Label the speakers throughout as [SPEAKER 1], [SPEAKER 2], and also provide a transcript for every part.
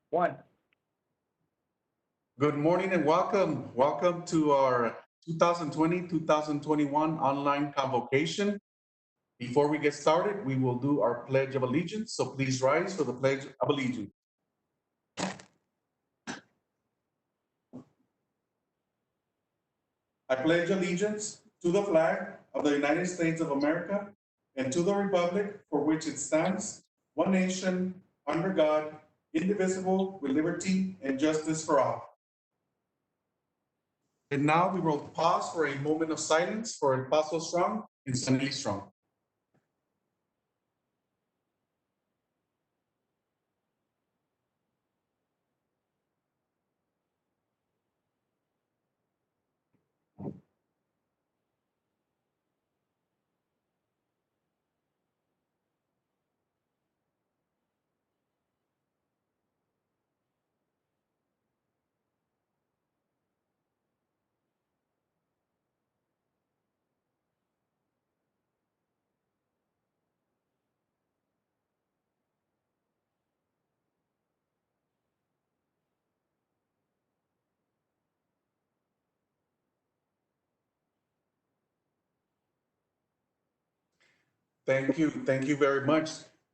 [SPEAKER 1] One.
[SPEAKER 2] Good morning and welcome. Welcome to our 2020-2021 online convocation. Before we get started, we will do our Pledge of Allegiance. So please rise for the Pledge of Allegiance. I pledge allegiance to the flag of the United States of America and to the republic for which it stands, one nation, under God, indivisible, with liberty and justice for all. And now we will pause for a moment of silence for El Paso Strong and San Strong. Thank you. Thank you very much.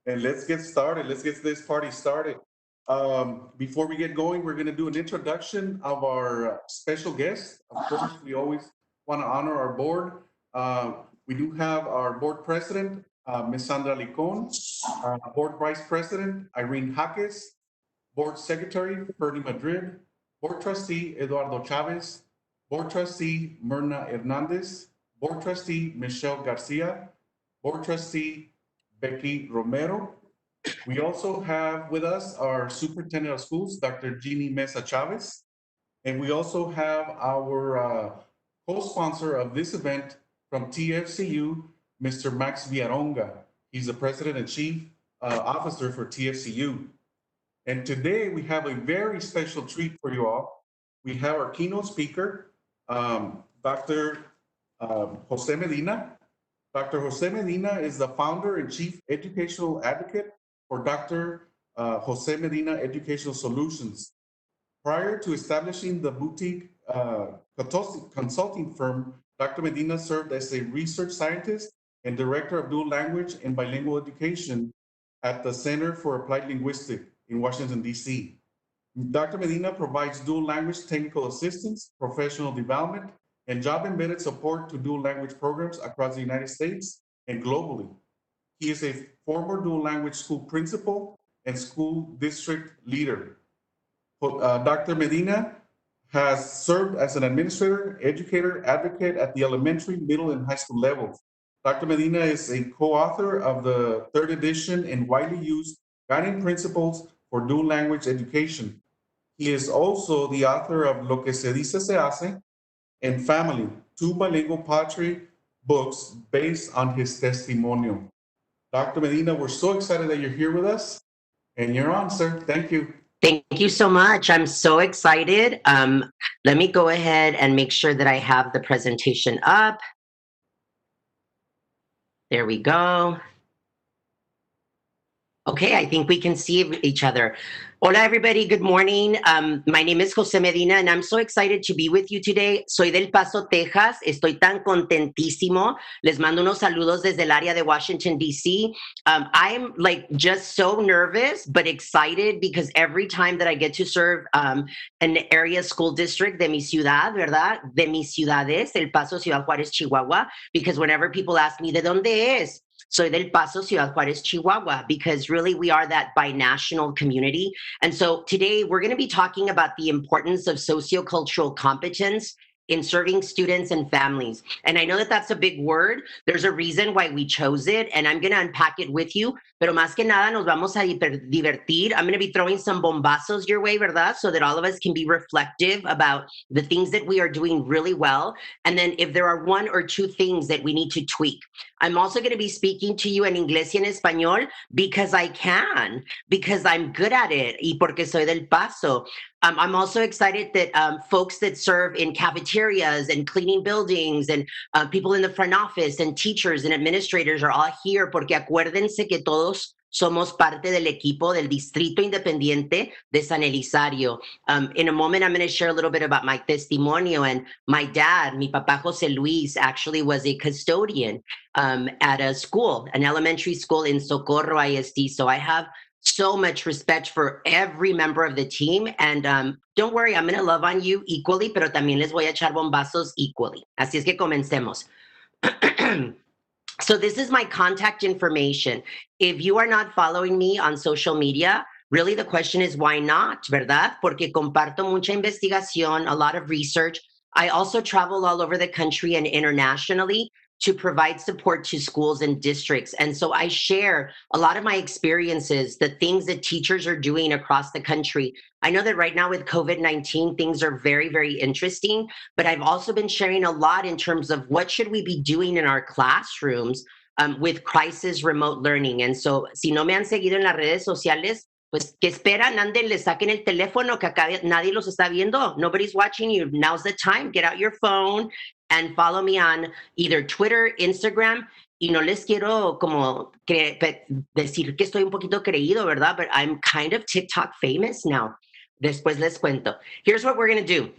[SPEAKER 2] And let's get started. Let's get this party started. Before we get going, we're going to do an introduction of our special guest. Of course, we always want to honor our board. We do have our board president, Ms. Sandra Licon, board vice president, Irene Jaques, board secretary, Fernie Madrid, board trustee, Eduardo Chavez, board trustee, Myrna Hernandez, board trustee, Michelle Garcia, board trustee, Becky Romero. We also have with us our superintendent of schools, Dr. Jeannie Mesa Chavez. And we also have our co-sponsor of this event from TFCU, Mr. Max Villaronga. He's the president and chief officer for TFCU. And today we have a very special treat for you all. We have our keynote speaker, Dr. Jose Medina. Dr. Jose Medina is the founder and chief educational advocate for Dr. Jose Medina Educational Solutions. Prior to establishing the boutique consulting firm, Dr. Medina served as a research scientist and director of dual language and bilingual education at the Center for Applied Linguistics in Washington, D.C. Dr. Medina provides dual language technical assistance, professional development, and job-embedded support to dual language programs across the United States and globally. He is a former dual language school principal and school district leader. Dr. Medina has served as an administrator, educator, advocate at the elementary, middle, and high school levels. Dr. Medina is a co-author of the third edition and widely used guiding principles for dual language education. He is also the author of Lo que se dice se hace and Family, two bilingual poetry books based on his testimonial. Dr. Medina, we're so excited that you're here with us, and you're on, sir. Thank you.
[SPEAKER 3] Thank you so much. I'm so excited. Let me go ahead and make sure that I have the presentation up. There we go. Okay, I think we can see each other. Hola, everybody. Good morning. My name is Jose Medina, and I'm so excited to be with you today. Soy del Paso, Texas. Estoy tan contentísimo. Les mando unos saludos desde el área de Washington, D.C. I'm like just so nervous, but excited because every time that I get to serve an area school district de mi ciudad, ¿verdad? De mis ciudades, El Paso, Ciudad Juárez, Chihuahua, because whenever people ask me, ¿de dónde es? Soy del Paso, Ciudad Juárez, Chihuahua, because really we are that binational community. And so today we're going to be talking about the importance of sociocultural competence in serving students and families. And I know that that's a big word. There's a reason why we chose it, and I'm going to unpack it with you. Pero más que nada nos vamos a divertir. I'm going to be throwing some bombazos your way, ¿verdad? So that all of us can be reflective about the things that we are doing really well. And then if there are one or two things that we need to tweak. I'm also going to be speaking to you in Inglés y en Español because I can, because I'm good at it, y porque soy del Paso. I'm also excited that folks that serve in cafeterias and cleaning buildings and people in the front office and teachers and administrators are all here porque acuérdense que todos somos parte del equipo del Distrito Independiente de San Elizario. In a moment, I'm going to share a little bit about my testimonio. And my dad, mi papá José Luis, actually was a custodian at a school, an elementary school in Socorro, I.S.D. So I have so much respect for every member of the team. And don't worry, I'm going to love on you equally, pero también les voy a echar bombazos equally. Así es que comencemos. So this is my contact information. If you are not following me on social media, really the question is why not, ¿verdad? Porque comparto mucha investigación, a lot of research. I also travel all over the country and internationally to provide support to schools and districts. And so I share a lot of my experiences, the things that teachers are doing across the country. I know that right now with COVID-19, things are very, very interesting, but I've also been sharing a lot in terms of what should we be doing in our classrooms with crisis remote learning. And so si no me han seguido en las redes sociales, pues, ¿qué esperan? Anden, le saquen el teléfono, que acá nadie los está viendo. Nobody's watching you. Now's the time. Get out your phone and follow me on either Twitter, Instagram. Y no les quiero como decir que estoy un poquito creído, ¿verdad? But I'm kind of TikTok famous now. Después les cuento. Here's what we're going to do.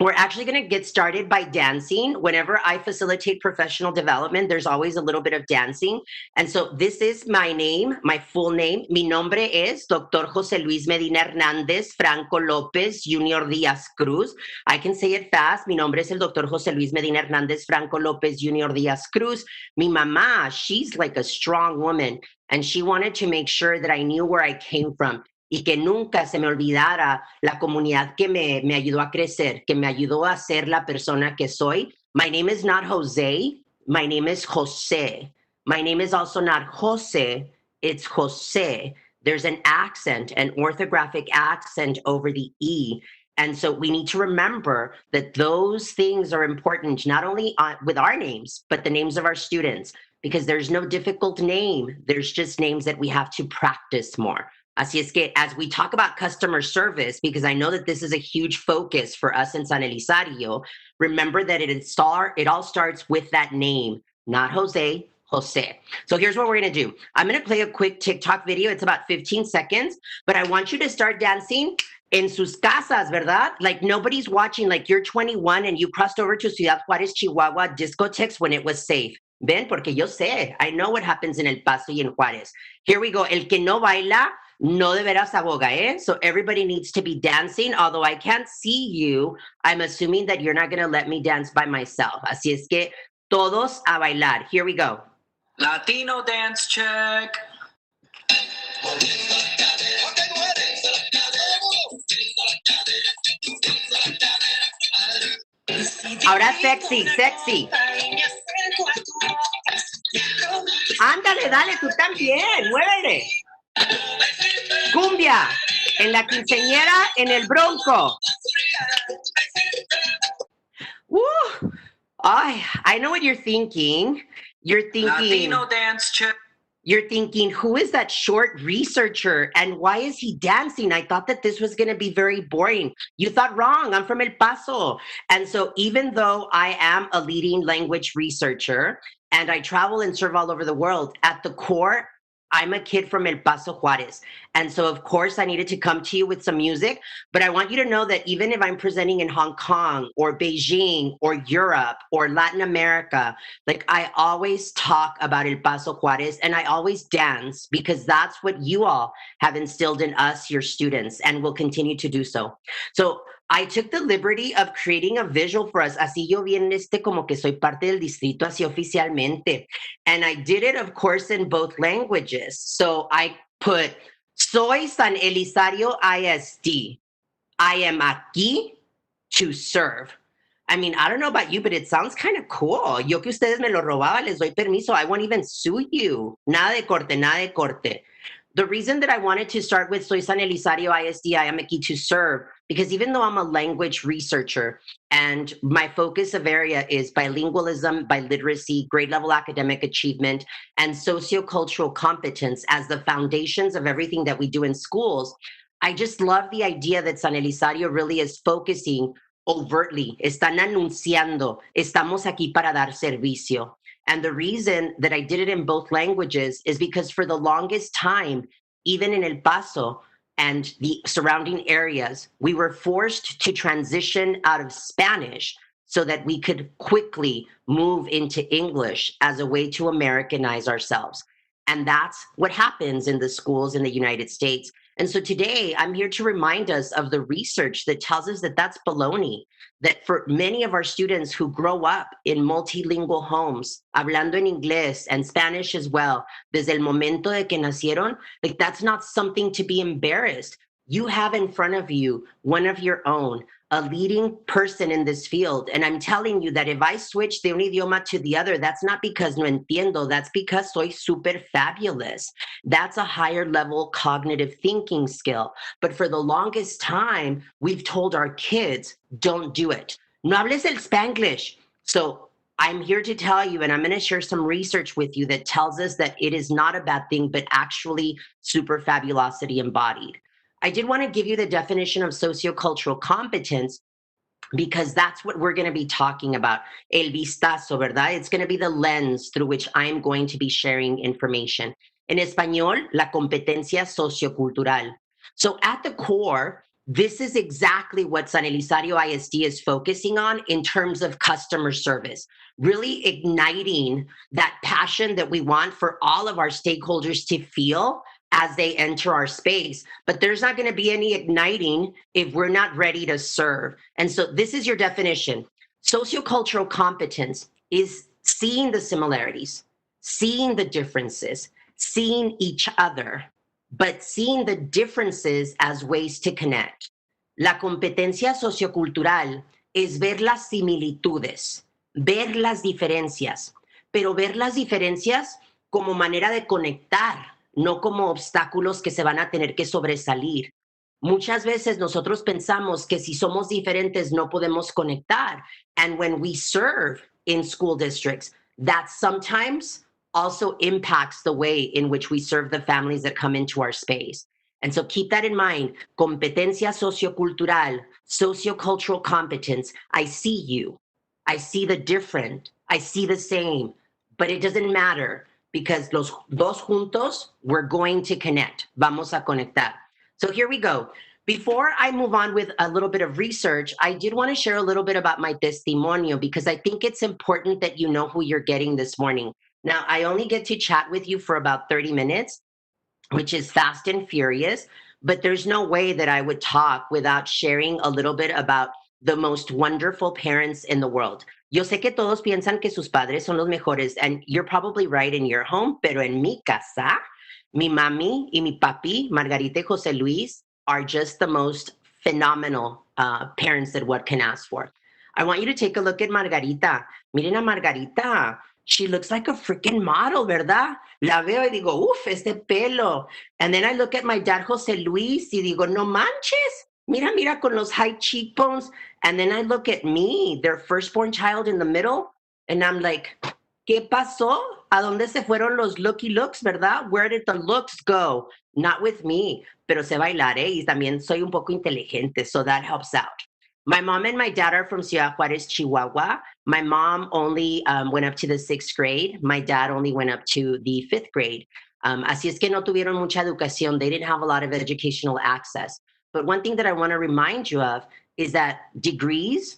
[SPEAKER 3] We're actually going to get started by dancing. Whenever I facilitate professional development, there's always a little bit of dancing. And so this is my name, my full name. Mi nombre es Dr. José Luis Medina Hernández Franco López Junior Díaz Cruz. I can say it fast. Mi nombre es el Dr. José Luis Medina Hernández Franco López Junior Díaz Cruz. Mi mamá, she's like a strong woman, and she wanted to make sure that I knew where I came from. Y que nunca se me olvidara la comunidad que me ayudó a crecer, que me ayudó a ser la persona que soy. My name is not Jose, my name is Jose. My name is also not Jose, it's Jose. There's an accent, an orthographic accent over the E. And so we need to remember that those things are important, not only with our names, but the names of our students, because there's no difficult name. There's just names that we have to practice more. Así es que as we talk about customer service, because I know that this is a huge focus for us in San Elizario, remember that it all starts with that name, not Jose, Jose. So here's what we're going to do. I'm going to play a quick TikTok video. It's about 15 seconds, but I want you to start dancing en sus casas, ¿verdad? Like nobody's watching, like you're 21 and you crossed over to Ciudad Juárez, Chihuahua discotheques when it was safe. Ven, porque yo sé, I know what happens in El Paso y en Juárez. Here we go. El que no baila, no de veras aboga, eh? So everybody needs to be dancing. Although I can't see you, I'm assuming that you're not going to let me dance by myself. Así es que todos a bailar. Here we go.
[SPEAKER 1] Latino dance check.
[SPEAKER 3] Ahora sexy, sexy. Ándale, dale, tú también, muévele. Cumbia, en la quinceañera, en el bronco. Woo. Ay, I know what you're thinking. You're thinking,
[SPEAKER 1] Latino dance check.
[SPEAKER 3] You're thinking, who is that short researcher and why is he dancing? I thought that this was going to be very boring. You thought wrong. I'm from El Paso. And so even though I am a leading language researcher and I travel and serve all over the world, at the core, I'm a kid from El Paso, Juárez. And so, of course, I needed to come to you with some music. But I want you to know that even if I'm presenting in Hong Kong or Beijing or Europe or Latin America, like I always talk about El Paso, Juárez, and I always dance because that's what you all have instilled in us, your students, and will continue to do so. So I took the liberty of creating a visual for us. Así yo bien como que soy parte del distrito así oficialmente. And I did it, of course, in both languages. So I put, soy San Elizario I.S.D. I am aquí to serve. I mean, I don't know about you, but it sounds kind of cool. Yo que ustedes me lo robaba, les doy permiso. I won't even sue you. Nada de corte, nada de corte. The reason that I wanted to start with Soy San Elizario I.S.D. I am aquí to serve, because even though I'm a language researcher and my focus of area is bilingualism, biliteracy, grade level academic achievement, and sociocultural competence as the foundations of everything that we do in schools, I just love the idea that San Elizario really is focusing overtly. Están anunciando, estamos aquí para dar servicio. And the reason that I did it in both languages is because for the longest time, even in El Paso and the surrounding areas, we were forced to transition out of Spanish so that we could quickly move into English as a way to Americanize ourselves. And that's what happens in the schools in the United States. And so today I'm here to remind us of the research that tells us that that's baloney, that for many of our students who grow up in multilingual homes, hablando en inglés and Spanish as well, desde el momento de que nacieron, like that's not something to be embarrassed. You have in front of you one of your own, a leading person in this field. And I'm telling you that if I switch de un idioma to the other, that's not because no entiendo, that's because soy super fabulous. That's a higher level cognitive thinking skill. But for the longest time, we've told our kids, don't do it. No hables el Spanglish. So I'm here to tell you, and I'm going to share some research with you that tells us that it is not a bad thing, but actually super fabulosity embodied. I did want to give you the definition of sociocultural competence because that's what we're going to be talking about. El vistazo, ¿verdad? It's going to be the lens through which I'm going to be sharing information. En español, la competencia sociocultural. So at the core, this is exactly what San Elizario ISD is focusing on in terms of customer service, really igniting that passion that we want for all of our stakeholders to feel as they enter our space. But there's not going to be any igniting if we're not ready to serve. And so this is your definition. Sociocultural competence is seeing the similarities, seeing the differences, seeing each other, but seeing the differences as ways to connect. La competencia sociocultural es ver las similitudes, ver las diferencias, pero ver las diferencias como manera de conectar, no como obstáculos que se van a tener que sobresalir. Muchas veces nosotros pensamos que si somos diferentes no podemos conectar. And when we serve in school districts, that sometimes also impacts the way in which we serve the families that come into our space. And so keep that in mind. Competencia sociocultural, sociocultural competence. I see you. I see the different. I see the same. But it doesn't matter because los dos juntos, we're going to connect. Vamos a conectar. So here we go. Before I move on with a little bit of research, I did want to share a little bit about my testimonio because I think it's important that you know who you're getting this morning. Now, I only get to chat with you for about 30 minutes, which is fast and furious, but there's no way that I would talk without sharing a little bit about the most wonderful parents in the world. Yo sé que todos piensan que sus padres son los mejores, and you're probably right in your home, pero en mi casa, mi mami y mi papi, Margarita y José Luis, are just the most phenomenal parents that one can ask for. I want you to take a look at Margarita. Miren a Margarita. She looks like a freaking model, ¿verdad? La veo y digo, uf, este pelo. And then I look at my dad, José Luis, y digo, no manches. Mira, mira, con los high cheekbones. And then I look at me, their firstborn child in the middle, and I'm like, ¿qué pasó? ¿A dónde se fueron los looky looks, verdad? Where did the looks go? Not with me, pero sé bailar, ¿eh? Y también soy un poco inteligente, so that helps out. My mom and my dad are from Ciudad Juárez, Chihuahua. My mom only went up to the 6th grade. My dad only went up to the 5th grade. Así es que no tuvieron mucha educación. They didn't have a lot of educational access. But one thing that I want to remind you of is that degrees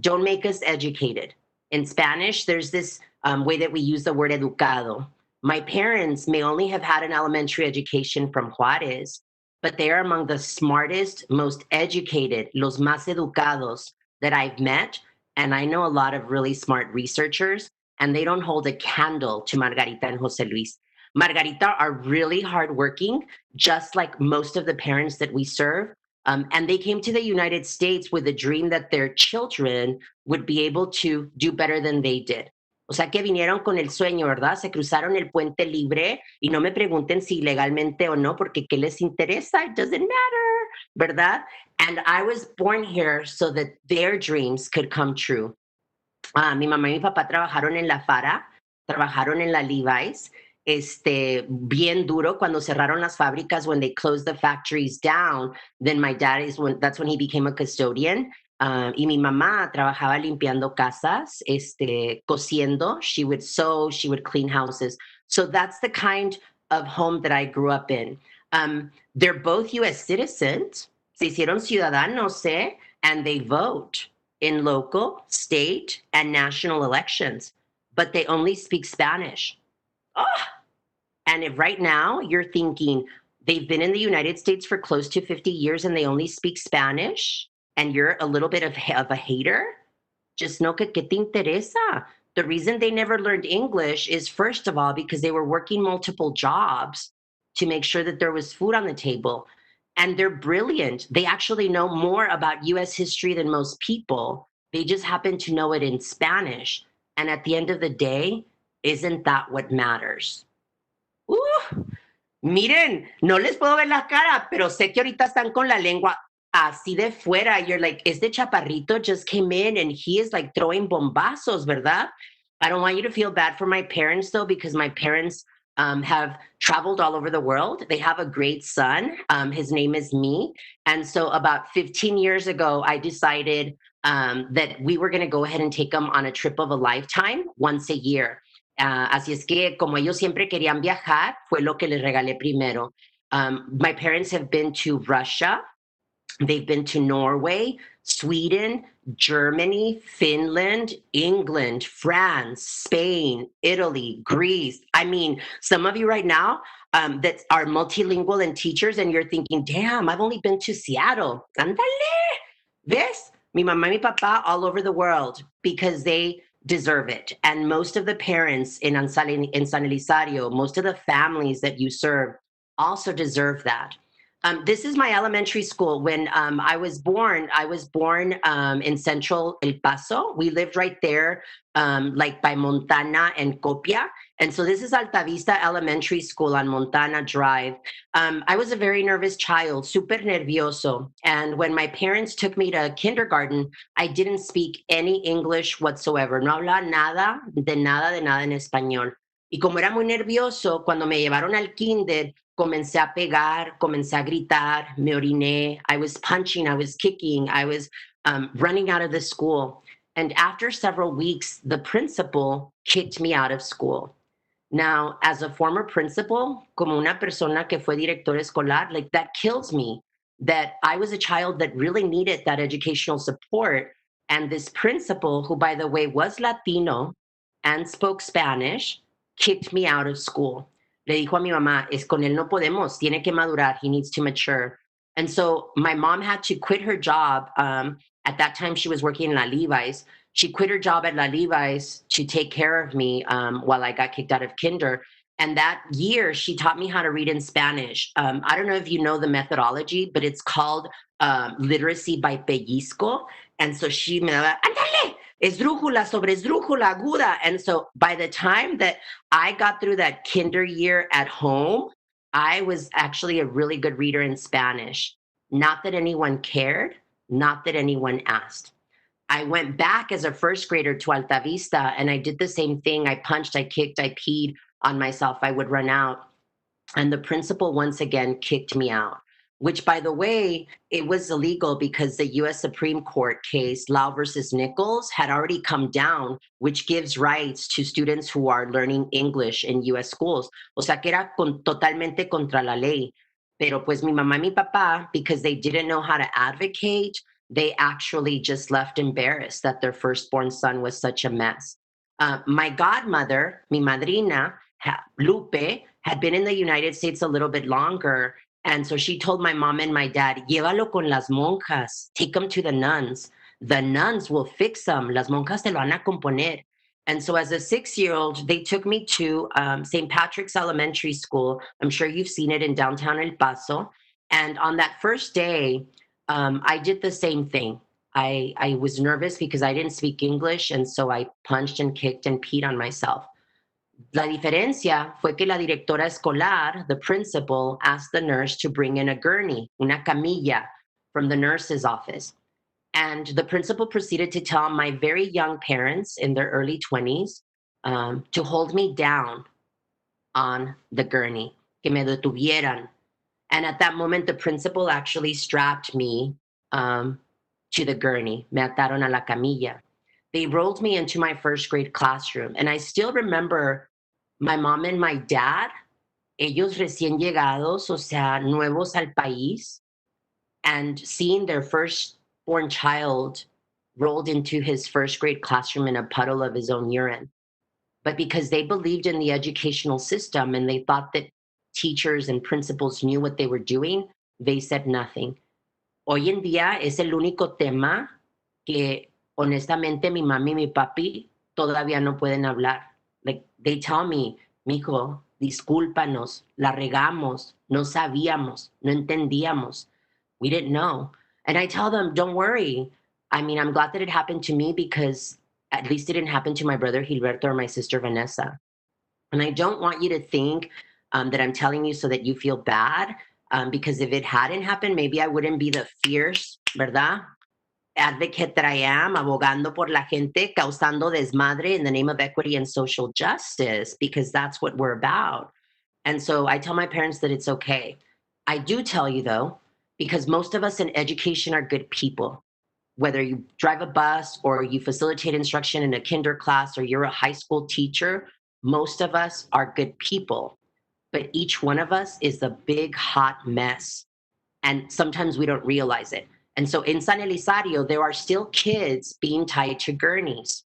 [SPEAKER 3] don't make us educated. In Spanish, there's this way that we use the word educado. My parents may only have had an elementary education from Juárez, but they are among the smartest, most educated, los más educados that I've met. And I know a lot of really smart researchers, and they don't hold a candle to Margarita and José Luis. Margarita are really hardworking, just like most of the parents that we serve. And they came to the United States with a dream that their children would be able to do better than they did. O sea que vinieron con el sueño, ¿verdad? Se cruzaron el puente libre y no me pregunten si legalmente o no, porque ¿qué les interesa? It doesn't matter, ¿verdad? And I was born here so that their dreams could come true. Mi mamá y mi papá trabajaron en la FARA, trabajaron en la Levi's, bien duro cuando cerraron las fábricas, when they closed the factories down. Then my dad that's when he became a custodian. Y mi mamá trabajaba limpiando casas, cosiendo. She would sew, she would clean houses. So that's the kind of home that I grew up in. They're both US citizens. Se hicieron ciudadanos, and they vote in local, state, and national elections, but they only speak Spanish. Oh, and if right now you're thinking they've been in the United States for close to 50 years and they only speak Spanish, and you're a little bit of a hater, just know que te interesa. The reason they never learned English is, first of all, because they were working multiple jobs to make sure that there was food on the table. And they're brilliant. They actually know more about US history than most people. They just happen to know it in Spanish. And at the end of the day, isn't that what matters? Miren, no les puedo ver la cara, pero sé que ahorita están con la lengua así de fuera. You're like, este chaparrito just came in and he is like throwing bombazos, ¿verdad? I don't want you to feel bad for my parents, though, because my parents have traveled all over the world. They have a great son. His name is me. And so about 15 years ago, I decided that we were going to go ahead and take him on a trip of a lifetime once a year. Así es que como ellos siempre querían viajar, fue lo que les regalé primero. My parents have been to Russia. They've been to Norway, Sweden, Germany, Finland, England, France, Spain, Italy, Greece. I mean, some of you right now that are multilingual and teachers, and you're thinking, damn, I've only been to Seattle. Ándale. ¿Ves? Mi mamá y mi papá all over the world because they deserve it. And most of the parents in San Elizario, most of the families that you serve also deserve that. This is my elementary school. When I was born in central El Paso. We lived right there, like by Montana and Copia. And so this is Alta Vista Elementary School on Montana Drive. I was a very nervous child, super nervioso. And when my parents took me to kindergarten, I didn't speak any English whatsoever. No hablaba nada en español. Y como era muy nervioso, cuando me llevaron al kinder, comencé a pegar, comencé a gritar, me oriné. I was punching, I was kicking, I was running out of the school. And after several weeks, the principal kicked me out of school. Now, as a former principal, como una persona que fue director escolar, like that kills me that I was a child that really needed that educational support. And this principal, who by the way was Latino and spoke Spanish, kicked me out of school. Le dijo a mi mamá, es con él no podemos, tiene que madurar, he needs to mature. And so my mom had to quit her job. At that time, she was working in La Levi's. She quit her job at La Levi's to take care of me while I got kicked out of kinder. And that year, she taught me how to read in Spanish. I don't know if you know the methodology, but it's called literacy by pellizco. And so she me daba, ándale, esdrújula sobre esdrújula aguda. And so by the time that I got through that kinder year at home, I was actually a really good reader in Spanish. Not that anyone cared, not that anyone asked. I went back as a first grader to Alta Vista and I did the same thing. I punched, I kicked, I peed on myself. I would run out. And the principal once again kicked me out, which, by the way, it was illegal because the US Supreme Court case, Lau versus Nichols, had already come down, which gives rights to students who are learning English in US schools. O sea, que era totalmente contra la ley. Pero pues mi mamá y mi papá, because they didn't know how to advocate, they actually just left embarrassed that their firstborn son was such a mess. My godmother, mi madrina, Lupe, had been in the United States a little bit longer. And so she told my mom and my dad, llévalo con las monjas, take him to the nuns. The nuns will fix him. Las monjas te lo van a componer. And so as a 6-year-old, they took me to St. Patrick's Elementary School. I'm sure you've seen it in downtown El Paso. And on that first day, I did the same thing. I was nervous because I didn't speak English. And so I punched and kicked and peed on myself. La diferencia fue que la directora escolar, the principal, asked the nurse to bring in a gurney, una camilla, from the nurse's office. And the principal proceeded to tell my very young parents in their early 20s to hold me down on the gurney, que me detuvieran. And at that moment, the principal actually strapped me to the gurney. Me ataron a la camilla. They rolled me into my first grade classroom. And I still remember my mom and my dad, ellos recién llegados, o sea, nuevos al país, and seeing their firstborn child rolled into his first grade classroom in a puddle of his own urine. But because they believed in the educational system and they thought that teachers and principals knew what they were doing, they said nothing. Hoy en día es el único tema que honestamente mi mami y mi papi todavía no pueden hablar. Like, they tell me, mijo, discúlpanos, la regamos, no sabíamos, no entendíamos. We didn't know. And I tell them, don't worry. I mean, I'm glad that it happened to me because at least it didn't happen to my brother Gilberto or my sister Vanessa. And I don't want you to think that I'm telling you so that you feel bad, because if it hadn't happened, maybe I wouldn't be the fierce, ¿verdad? Advocate that I am, abogando por la gente, causando desmadre in the name of equity and social justice, because that's what we're about. And so I tell my parents that it's okay. I do tell you though, because most of us in education are good people. Whether you drive a bus or you facilitate instruction in a kinder class or you're a high school teacher, most of us are good people. But each one of us is a big hot mess. And sometimes we don't realize it. And so in San Elizario, there are still kids being tied to gurneys.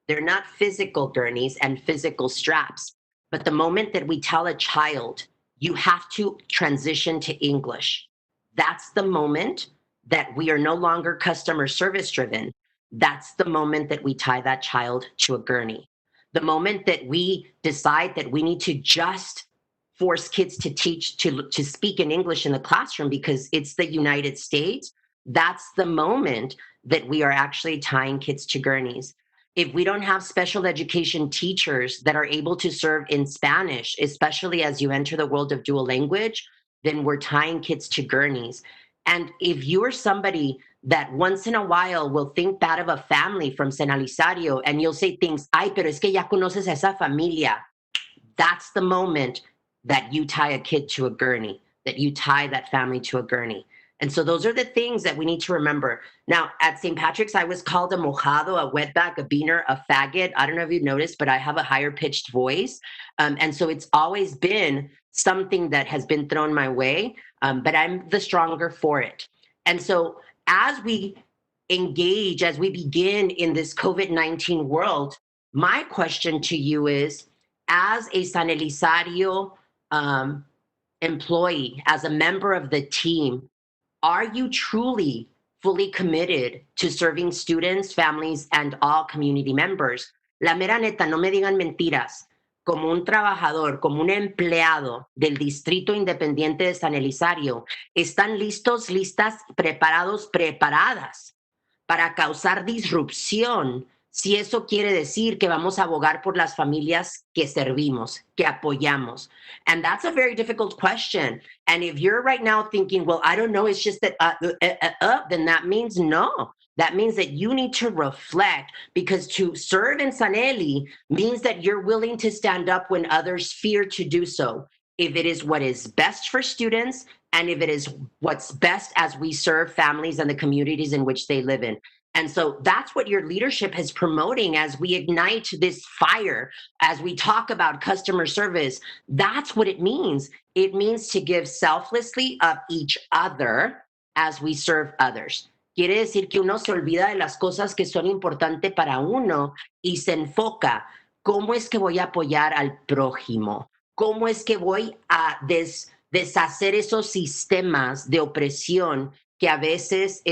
[SPEAKER 3] They're not physical gurneys and physical straps. But the moment that we tell a child, you have to transition to English, that's the moment that we are no longer customer service driven. That's the moment that we tie that child to a gurney. The moment that we decide that we need to just force kids to to speak in English in the classroom because it's the United States, that's the moment that we are actually tying kids to gurneys. If we don't have special education teachers that are able to serve in Spanish, especially as you enter the world of dual language, then we're tying kids to gurneys. And if you're somebody that once in a while will think bad of a family from San Elizario and you'll say things, ay, pero es que ya conoces a esa familia, that's the moment that you tie a kid to a gurney, that you tie that family to a gurney. And so those are the things that we need to remember. Now, at St. Patrick's, I was called a mojado, a wetback, a beaner, a faggot. I don't know if you've noticed, but I have a higher pitched voice. And so it's always been something that has been thrown my way, but I'm the stronger for it. And so as we engage, as we begin in this COVID-19 world, my question to you is, as a San Elizario employee, as a member of the team, are you truly fully committed to serving students, families, and all community members? La mera neta, no me digan mentiras. Como un trabajador, como un empleado del Distrito Independiente de San Elizario, ¿están listos, listas, preparados, preparadas para causar disrupción? Si eso quiere decir que vamos a abogar por las familias que servimos, que apoyamos. And that's a very difficult question. And if you're right now thinking, well, I don't know, it's just that, then that means no. That means that you need to reflect, because to serve in San Eli means that you're willing to stand up when others fear to do so. If it is what is best for students, and if it is what's best as we serve families and the communities in which they live in. And so that's what your leadership is promoting as we ignite this fire, as we talk about customer service. That's what it means. It means to give selflessly of each other as we serve others. Quiere decir que uno se olvida de las cosas que son importantes para uno y se enfoca, ¿cómo es que voy a apoyar al prójimo? ¿Cómo es que voy a deshacer esos sistemas de opresión que a veces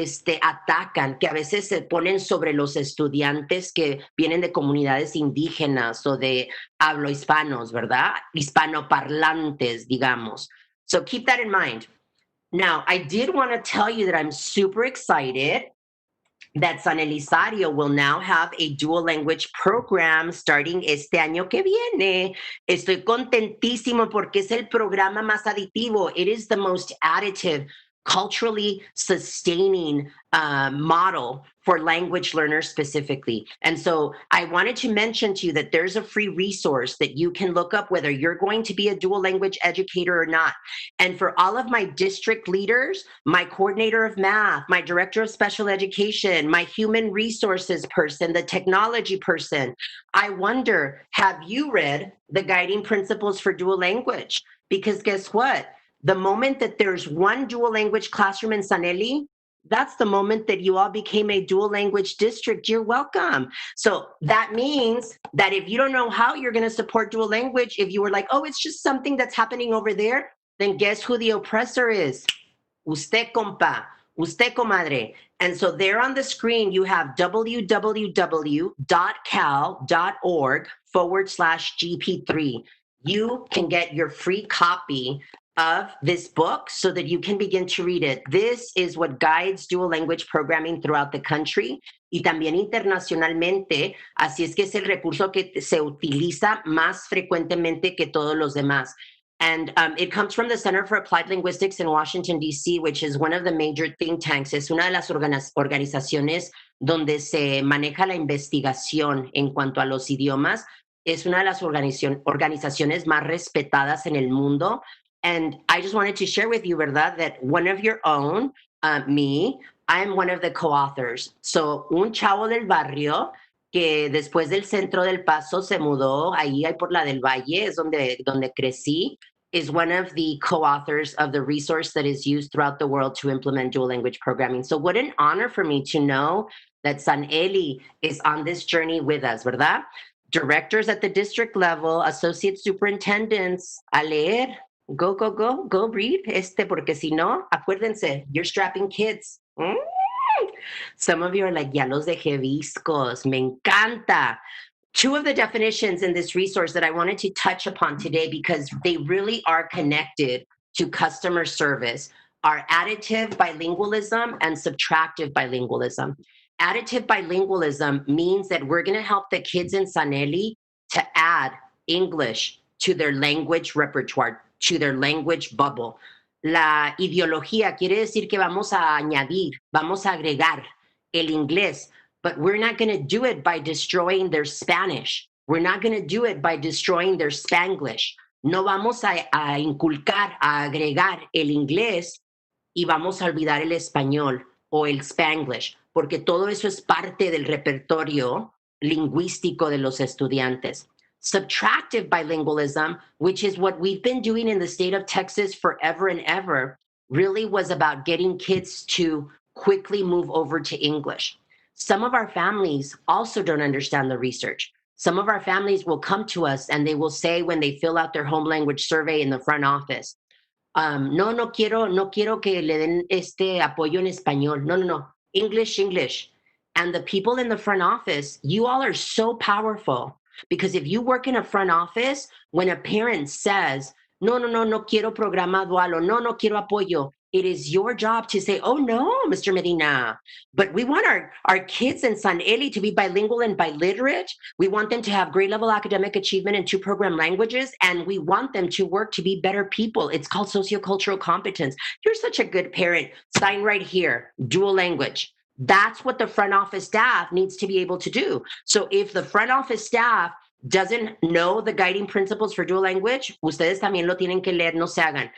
[SPEAKER 3] atacan, que a veces se ponen sobre los estudiantes que vienen de comunidades indígenas o de hablo-hispanos, ¿verdad? Hispanoparlantes, digamos. So keep that in mind. Now, I did want to tell you that I'm super excited that San Elizario will now have a dual language program starting este año que viene. Estoy contentísimo porque es el programa más aditivo. It is the most additive culturally sustaining model for language learners specifically. And so I wanted to mention to you that there's a free resource that you can look up whether you're going to be a dual language educator or not. And for all of my district leaders, my coordinator of math, my director of special education, my human resources person, the technology person, I wonder, have you read the guiding principles for dual language? Because guess what? The moment that there's one dual language classroom in Saneli, that's the moment that you all became a dual language district. You're welcome. So that means that if you don't know how you're going to support dual language, if you were like, oh, it's just something that's happening over there, then guess who the oppressor is? Usted, compa. Usted, comadre. And so there on the screen, you have www.cal.org/GP3. You can get your free copy of this book so that you can begin to read it. This is what guides dual language programming throughout the country y también internacionalmente. Así es que es el recurso que se utiliza más frecuentemente que todos los demás. And it comes from the Center for Applied Linguistics in Washington, D.C., which is one of the major think tanks. Es una de las organizaciones donde se maneja la investigación en cuanto a los idiomas. Es una de las organizaciones más respetadas en el mundo. And I just wanted to share with you, ¿verdad?, that one of your own, me, I'm one of the co-authors. So, un chavo del barrio que después del centro del Paso se mudó ahí por la del Valle, es donde crecí, is one of the co-authors of the resource that is used throughout the world to implement dual language programming. So what an honor for me to know that San Eli is on this journey with us, ¿verdad? Directors at the district level, associate superintendents, a leer. Go read, porque si no, acuérdense, you're strapping kids. Some of you are like, ya los dejé viscos, me encanta. Two of the definitions in this resource that I wanted to touch upon today because they really are connected to customer service are additive bilingualism and subtractive bilingualism. Additive bilingualism means that we're going to help the kids in Saneli to add English to their language repertoire, to their language bubble. La ideología quiere decir que vamos a añadir, vamos a agregar el inglés, but we're not going to do it by destroying their Spanish. We're not going to do it by destroying their Spanglish. No vamos a inculcar, a agregar el inglés y vamos a olvidar el español o el Spanglish, porque todo eso es parte del repertorio lingüístico de los estudiantes. Subtractive bilingualism, which is what we've been doing in the state of Texas forever and ever, really was about getting kids to quickly move over to English. Some of our families also don't understand the research. Some of our families will come to us and they will say when they fill out their home language survey in the front office, no quiero que le den este apoyo en español. No, English. And the people in the front office, you all are so powerful. Because if you work in a front office, when a parent says, no quiero programa dual, or no quiero apoyo, it is your job to say, oh no, Mr. Medina, but we want our kids in San Eli to be bilingual and biliterate. We want them to have grade level academic achievement in 2 program languages, and we want them to work to be better people. It's called sociocultural competence. You're such a good parent. Sign right here, dual language. That's what the front office staff needs to be able to do. So if the front office staff doesn't know the guiding principles for dual language, ustedes también lo tienen que leer, no se hagan.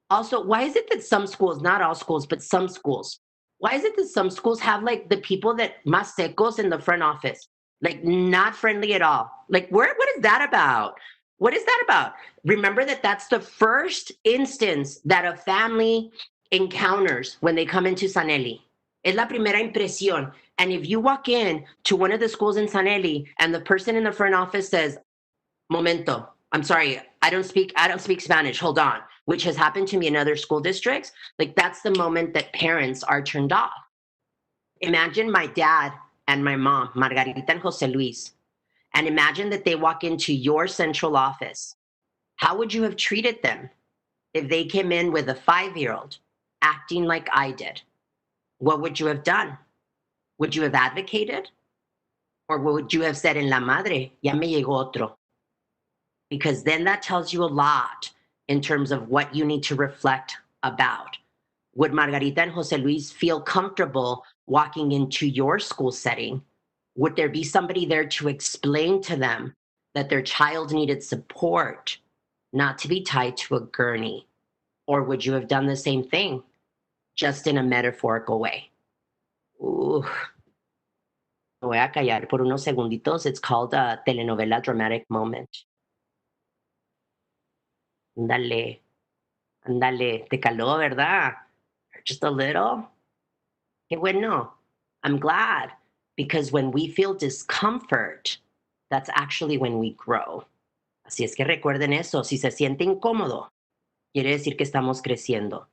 [SPEAKER 3] Also, why is it that some schools, not all schools, but some schools, why is it that some schools have like the people that más secos in the front office? Like not friendly at all. Like what is that about? What is that about? Remember that that's the first instance that a family encounters when they come into San Eli. Es la primera impresión. And if you walk in to one of the schools in San Eli and the person in the front office says, momento, I'm sorry, I don't speak Spanish, hold on, which has happened to me in other school districts, like that's the moment that parents are turned off. Imagine my dad and my mom, Margarita and Jose Luis, and imagine that they walk into your central office. How would you have treated them if they came in with a 5-year-old acting like I did? What would you have done? Would you have advocated? Or would you have said, en la madre, ya me llegó otro? Because then that tells you a lot in terms of what you need to reflect about. would Margarita and Jose Luis feel comfortable walking into your school setting? Would there be somebody there to explain to them that their child needed support, not to be tied to a gurney? Or would you have done the same thing, just in a metaphorical way? Ooh. Me voy a callar por unos segunditos. It's called a telenovela dramatic moment. Ándale, ándale. Te caló, ¿verdad? Just a little? Qué bueno. I'm glad. Because when we feel discomfort, that's actually when we grow. Así es que recuerden eso. Si se siente incómodo, quiere decir que estamos creciendo.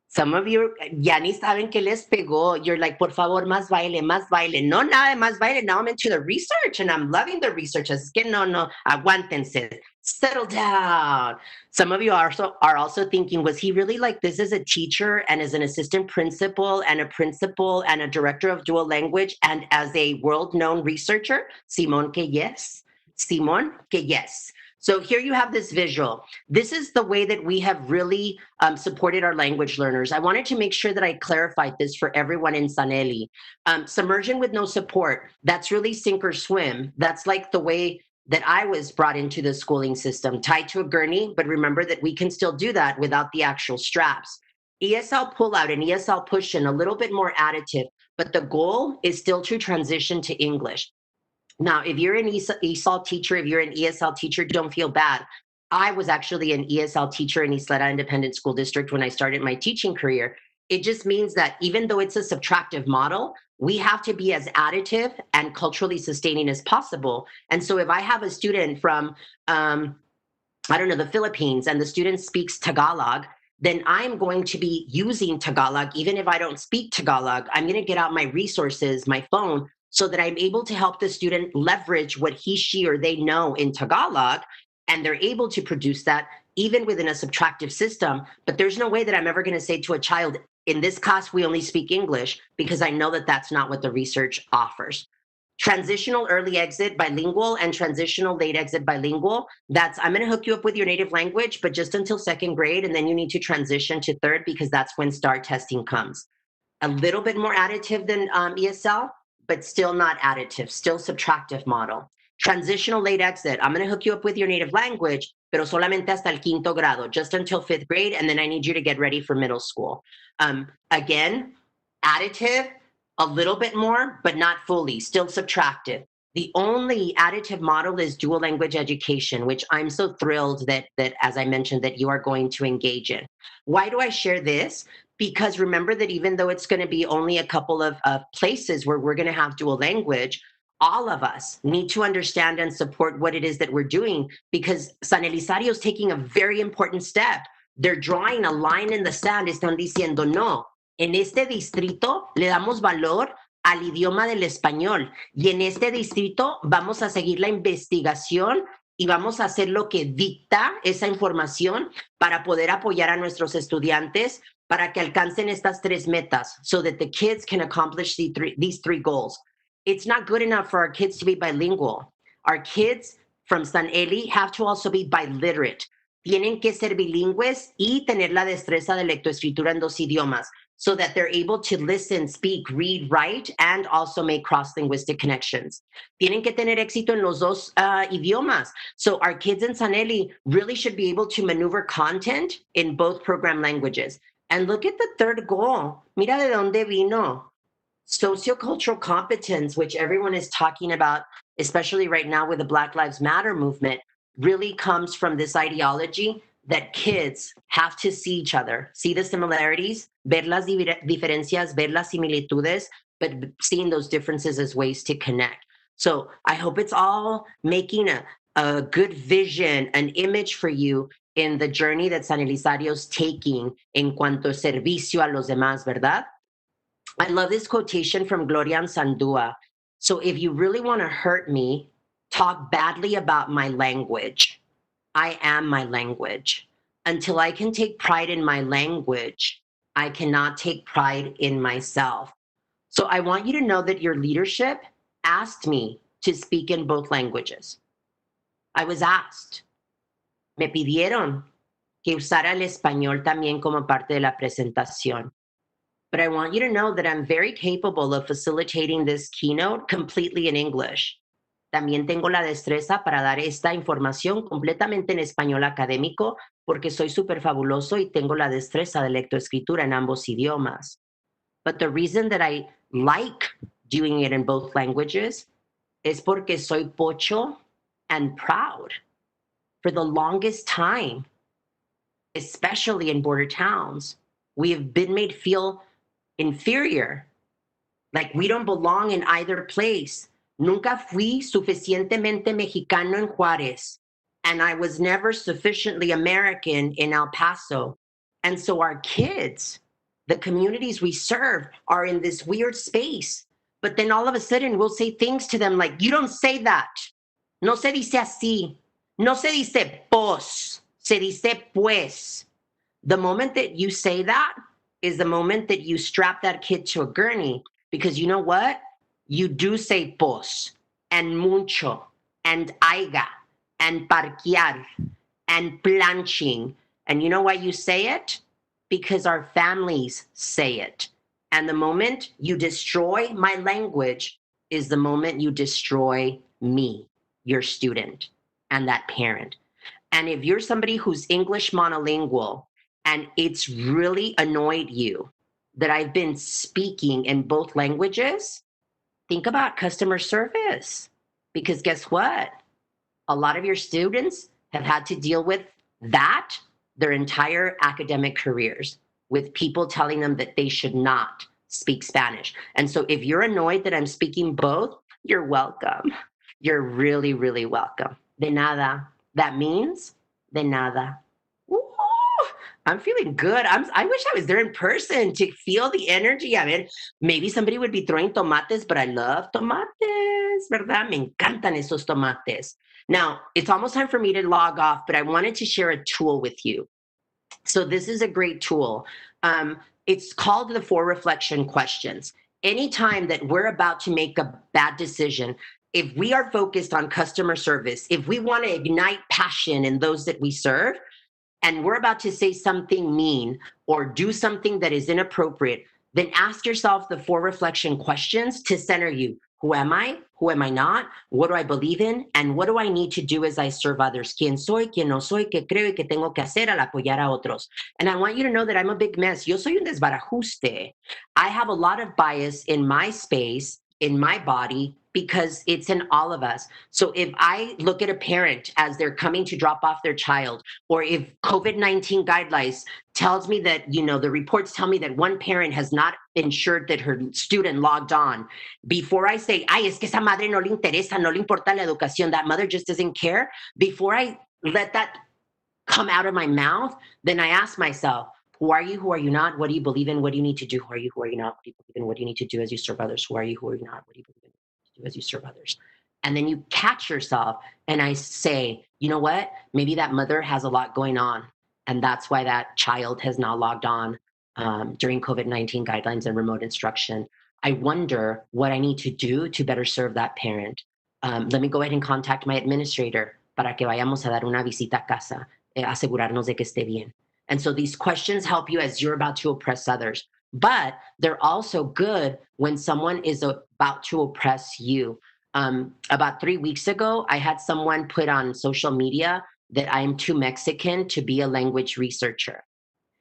[SPEAKER 3] Some of you ya ni saben qué les pegó. You're like, por favor, más baile, más baile. No, nada de más baile. Now I'm into the research and I'm loving the research. Así que no, aguántense. Settle down. Some of you are also thinking, was he really like this as a teacher and as an assistant principal and a director of dual language and as a world-known researcher? Simón, que yes. Simón, que yes. So here you have this visual. This is the way that we have really supported our language learners. I wanted to make sure that I clarified this for everyone in Saneli. Submersion with no support, that's really sink or swim. That's like the way that I was brought into the schooling system, tied to a gurney, but remember that we can still do that without the actual straps. ESL pull out and ESL push in, a little bit more additive, but the goal is still to transition to English. Now, if you're an ESL teacher, if you're an ESL teacher, don't feel bad. I was actually an ESL teacher in Isleta Independent School District when I started my teaching career. It just means that even though it's a subtractive model, we have to be as additive and culturally sustaining as possible. And so if I have a student from, the Philippines, and the student speaks Tagalog, then I'm going to be using Tagalog. Even if I don't speak Tagalog, I'm going to get out my resources, my phone, so that I'm able to help the student leverage what he, she, or they know in Tagalog, and they're able to produce that even within a subtractive system. But there's no way that I'm ever going to say to a child, in this class, we only speak English, because I know that that's not what the research offers. Transitional early exit bilingual and transitional late exit bilingual, that's, I'm going to hook you up with your native language, but just until second grade, and then you need to transition to third, because that's when STAR testing comes. A little bit more additive than ESL, but still not additive, still subtractive model. Transitional late exit, I'm going to hook you up with your native language, pero solamente hasta el quinto grado, just until fifth grade, and then I need you to get ready for middle school. Again, additive, a little bit more, but not fully, still subtractive. The only additive model is dual language education, which I'm so thrilled that as I mentioned, that you are going to engage in. Why do I share this? Because remember that even though it's going to be only a couple of places where we're going to have dual language, all of us need to understand and support what it is that we're doing, because San Elizario is taking a very important step. They're drawing a line in the sand, están diciendo, no, en este distrito le damos valor al idioma del español, y en este distrito vamos a seguir la investigación y vamos a hacer lo que dicta esa información para poder apoyar a nuestros estudiantes para que alcancen estas tres metas, so that the kids can accomplish these three goals. It's not good enough for our kids to be bilingual. Our kids from San Eli have to also be biliterate. Tienen que ser bilingües y tener la destreza de lectoescritura en dos idiomas, so that they're able to listen, speak, read, write, and also make cross-linguistic connections. Tienen que tener éxito en los dos idiomas. So our kids in San Eli really should be able to maneuver content in both program languages. And look at the third goal. Mira de dónde vino. Sociocultural competence, which everyone is talking about, especially right now with the Black Lives Matter movement, really comes from this ideology that kids have to see each other, see the similarities, ver las diferencias, ver las similitudes, but seeing those differences as ways to connect. So I hope it's all making a good vision, an image for you in the journey that San Elizario's taking en cuanto a servicio a los demás, ¿verdad? I love this quotation from Gloria Sandua. So if you really want to hurt me, talk badly about my language. I am my language. Until I can take pride in my language, I cannot take pride in myself. So I want you to know that your leadership asked me to speak in both languages. I was asked. Me pidieron que usara el español también como parte de la presentación. But I want you to know that I'm very capable of facilitating this keynote completely in English. También tengo la destreza para dar esta información completamente en español académico porque soy súper fabuloso y tengo la destreza de lectoescritura en ambos idiomas. But the reason that I like doing it in both languages is porque soy pocho and proud. For the longest time, especially in border towns, we have been made feel inferior, like we don't belong in either place. Nunca fui suficientemente mexicano en Juárez, and I was never sufficiently American in El Paso. And so our kids, the communities we serve, are in this weird space. But then all of a sudden we'll say things to them like, you don't say that. No se dice así. No se dice pos. Se dice pues. The moment that you say that is the moment that you strap that kid to a gurney, because you know what? You do say pos and mucho and aiga and parquear and planching. And you know why you say it? Because our families say it. And the moment you destroy my language is the moment you destroy me, your student, and that parent. And if you're somebody who's English monolingual and it's really annoyed you that I've been speaking in both languages, think about customer service. Because guess what? A lot of your students have had to deal with that their entire academic careers, with people telling them that they should not speak Spanish. And so if you're annoyed that I'm speaking both, you're welcome. You're really, really welcome. De nada. That means de nada. Ooh, I'm feeling good. I wish I was there in person to feel the energy. I mean, maybe somebody would be throwing tomates, but I love tomates, ¿verdad? Me encantan esos tomates. Now, it's almost time for me to log off, but I wanted to share a tool with you. So this is a great tool. It's called the 4 reflection questions. Anytime that we're about to make a bad decision, if we are focused on customer service, if we want to ignite passion in those that we serve, and we're about to say something mean or do something that is inappropriate, then ask yourself the 4 reflection questions to center you. Who am I? Who am I not? What do I believe in? And what do I need to do as I serve others? ¿Quién soy? ¿Quién no soy? ¿Qué creo y qué tengo que hacer al apoyar a otros? And I want you to know that I'm a big mess. Yo soy un desbarajuste. I have a lot of bias in my space, in my body, because it's in all of us. So if I look at a parent as they're coming to drop off their child, or if COVID-19 guidelines tells me that, the reports tell me that one parent has not ensured that her student logged on, before I say, ay, es que esa madre no le interesa, no le importa la educación, that mother just doesn't care, before I let that come out of my mouth, then I ask myself, who are you? Who are you not? What do you believe in? What do you need to do? Who are you? Who are you not? What do you believe in? What do you need to do as you serve others? Who are you? Who are you not? What do you believe in? As you serve others. And then you catch yourself and I say, you know what? Maybe that mother has a lot going on. And that's why that child has not logged on during COVID-19 guidelines and remote instruction. I wonder what I need to do to better serve that parent. Let me go ahead and contact my administrator para que vayamos a dar una visita a casa, asegurarnos de que esté bien. And so these questions help you as you're about to oppress others. But they're also good when someone is about to oppress you. About 3 weeks ago, I had someone put on social media that I am too Mexican to be a language researcher.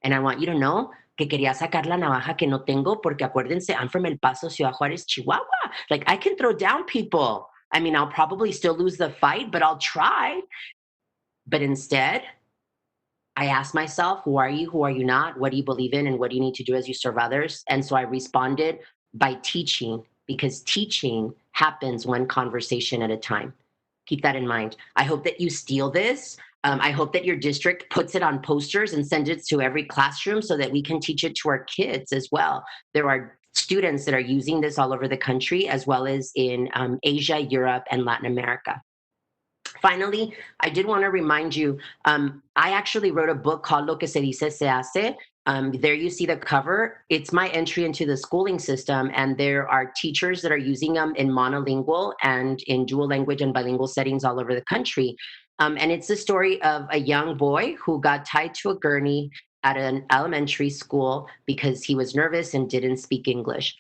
[SPEAKER 3] And I want you to know que quería sacar la navaja que no tengo, porque acuérdense, I'm from El Paso, Ciudad Juárez, Chihuahua. Like, I can throw down people. I mean, I'll probably still lose the fight, but I'll try. But instead, I asked myself, who are you? Who are you not? What do you believe in? And what do you need to do as you serve others? And so I responded by teaching, because teaching happens one conversation at a time. Keep that in mind. I hope that you steal this. I hope that your district puts it on posters and sends it to every classroom so that we can teach it to our kids as well. There are students that are using this all over the country, as well as in Asia, Europe, and Latin America. Finally, I did want to remind you, I actually wrote a book called Lo que se dice se hace. There you see the cover. It's my entry into the schooling system, and there are teachers that are using them in monolingual and in dual language and bilingual settings all over the country. And it's the story of a young boy who got tied to a gurney at an elementary school because he was nervous and didn't speak English.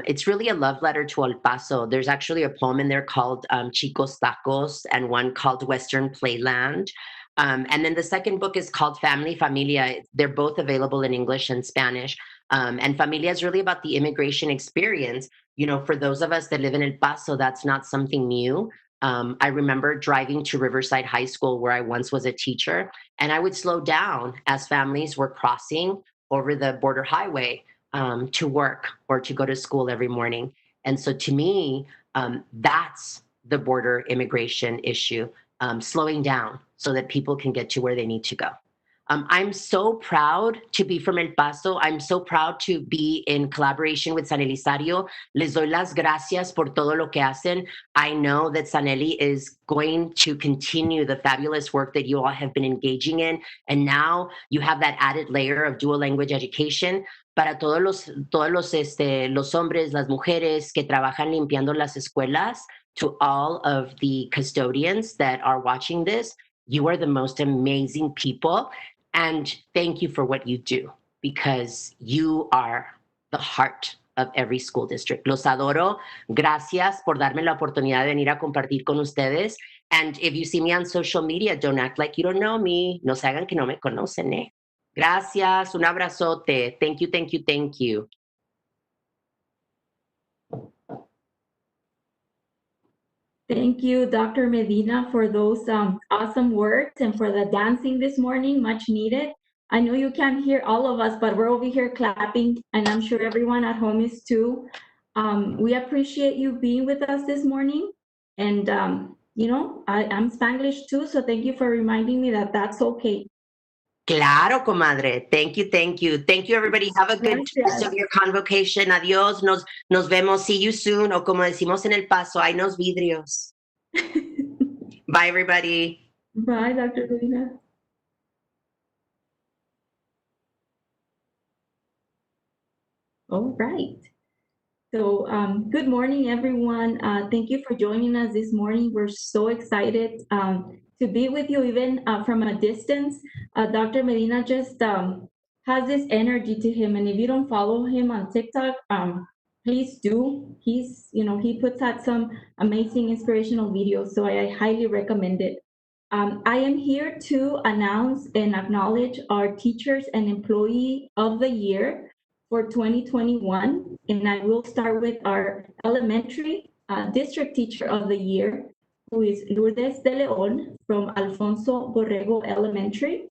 [SPEAKER 3] It's really a love letter to El Paso. There's actually a poem in there called Chicos Tacos and one called Western Playland. And then the second book is called Family Familia. They're both available in English and Spanish. And Familia is really about the immigration experience. You know, for those of us that live in El Paso, that's not something new. I remember driving to Riverside High School, where I once was a teacher, and I would slow down as families were crossing over the border highway to work or to go to school every morning. And so to me, that's the border immigration issue, slowing down so that people can get to where they need to go. I'm so proud to be from El Paso. I'm so proud to be in collaboration with San Elizario. Les doy las gracias por todo lo que hacen. I know that San Eli is going to continue the fabulous work that you all have been engaging in. And now you have that added layer of dual language education para los hombres, las mujeres que trabajan limpiando las escuelas, to all of the custodians that are watching this. You are the most amazing people. And thank you for what you do, because you are the heart of every school district. Los adoro. Gracias por darme la oportunidad de venir a compartir con ustedes. And if you see me on social media, don't act like you don't know me. No se hagan que no me conocen, eh. Gracias. Un abrazote. Thank you, thank you, thank you.
[SPEAKER 4] Thank you, Dr. Medina, for those awesome words and for the dancing this morning, much needed. I know you can't hear all of us, but we're over here clapping, and I'm sure everyone at home is too. We appreciate you being with us this morning. And, you know, I'm Spanglish too, so thank you for reminding me that that's okay.
[SPEAKER 3] Claro, comadre. Thank you, thank you. Thank you, everybody. Have a good rest of your convocation. Adiós. Nos vemos. See you soon. O como decimos en El Paso, hay nos vidrios. Bye, everybody.
[SPEAKER 4] Bye, Dr. Medina. All right. So good morning, everyone. Thank you for joining us this morning. We're so excited to be with you even from a distance. Dr. Medina just has this energy to him. And if you don't follow him on TikTok, please do. He puts out some amazing inspirational videos. So I highly recommend it. I am here to announce and acknowledge our Teachers and Employee of the Year for 2021. And I will start with our elementary district teacher of the year, who is Lourdes de Leon from Alfonso Borrego Elementary.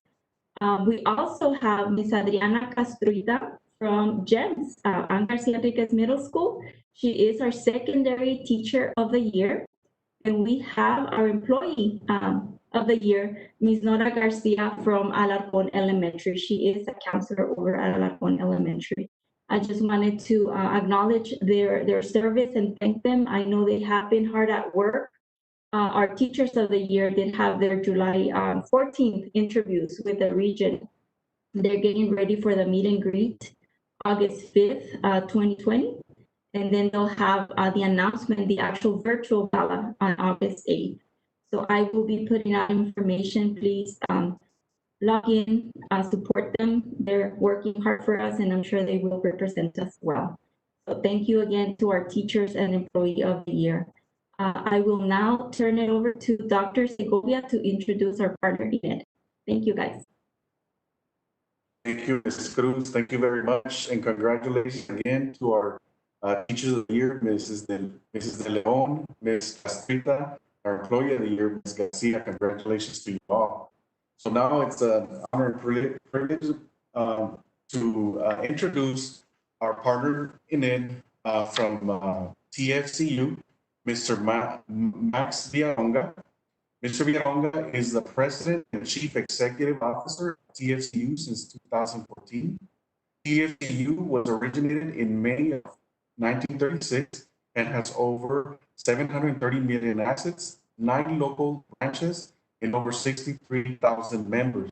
[SPEAKER 4] We also have Miss Adriana Castruita from GEMS, An Garcia Enriquez Middle School. She is our secondary teacher of the year. And we have our employee of the year, Ms. Nora Garcia from Alarcon Elementary. She is a counselor over at Alarcon Elementary. I just wanted to acknowledge their service and thank them. I know they have been hard at work. Our teachers of the year did have their July 14th interviews with the region. They're getting ready for the meet and greet August 5th, 2020. And then they'll have the announcement, the actual virtual gala on August 8th. So I will be putting out information. Please log in, support them. They're working hard for us, and I'm sure they will represent us well. So thank you again to our teachers and employee of the year. I will now turn it over to Dr. Segovia to introduce our partner event. Thank you, guys.
[SPEAKER 2] Thank you, Mrs. Cruz. Thank you very much. And congratulations again to our Teachers of the Year, Mrs. De Leon, Ms. Castrita, our Employee of the Year, Ms. Garcia. Congratulations to you all. So now it's an honor and privilege to introduce our partner in it from TFCU, Mr. Max Villalonga. Mr. Villalonga is the President and Chief Executive Officer of TFCU since 2014. TFCU was originated in May of 1936 and has over 730 million assets, 9 local branches, and over 63,000 members.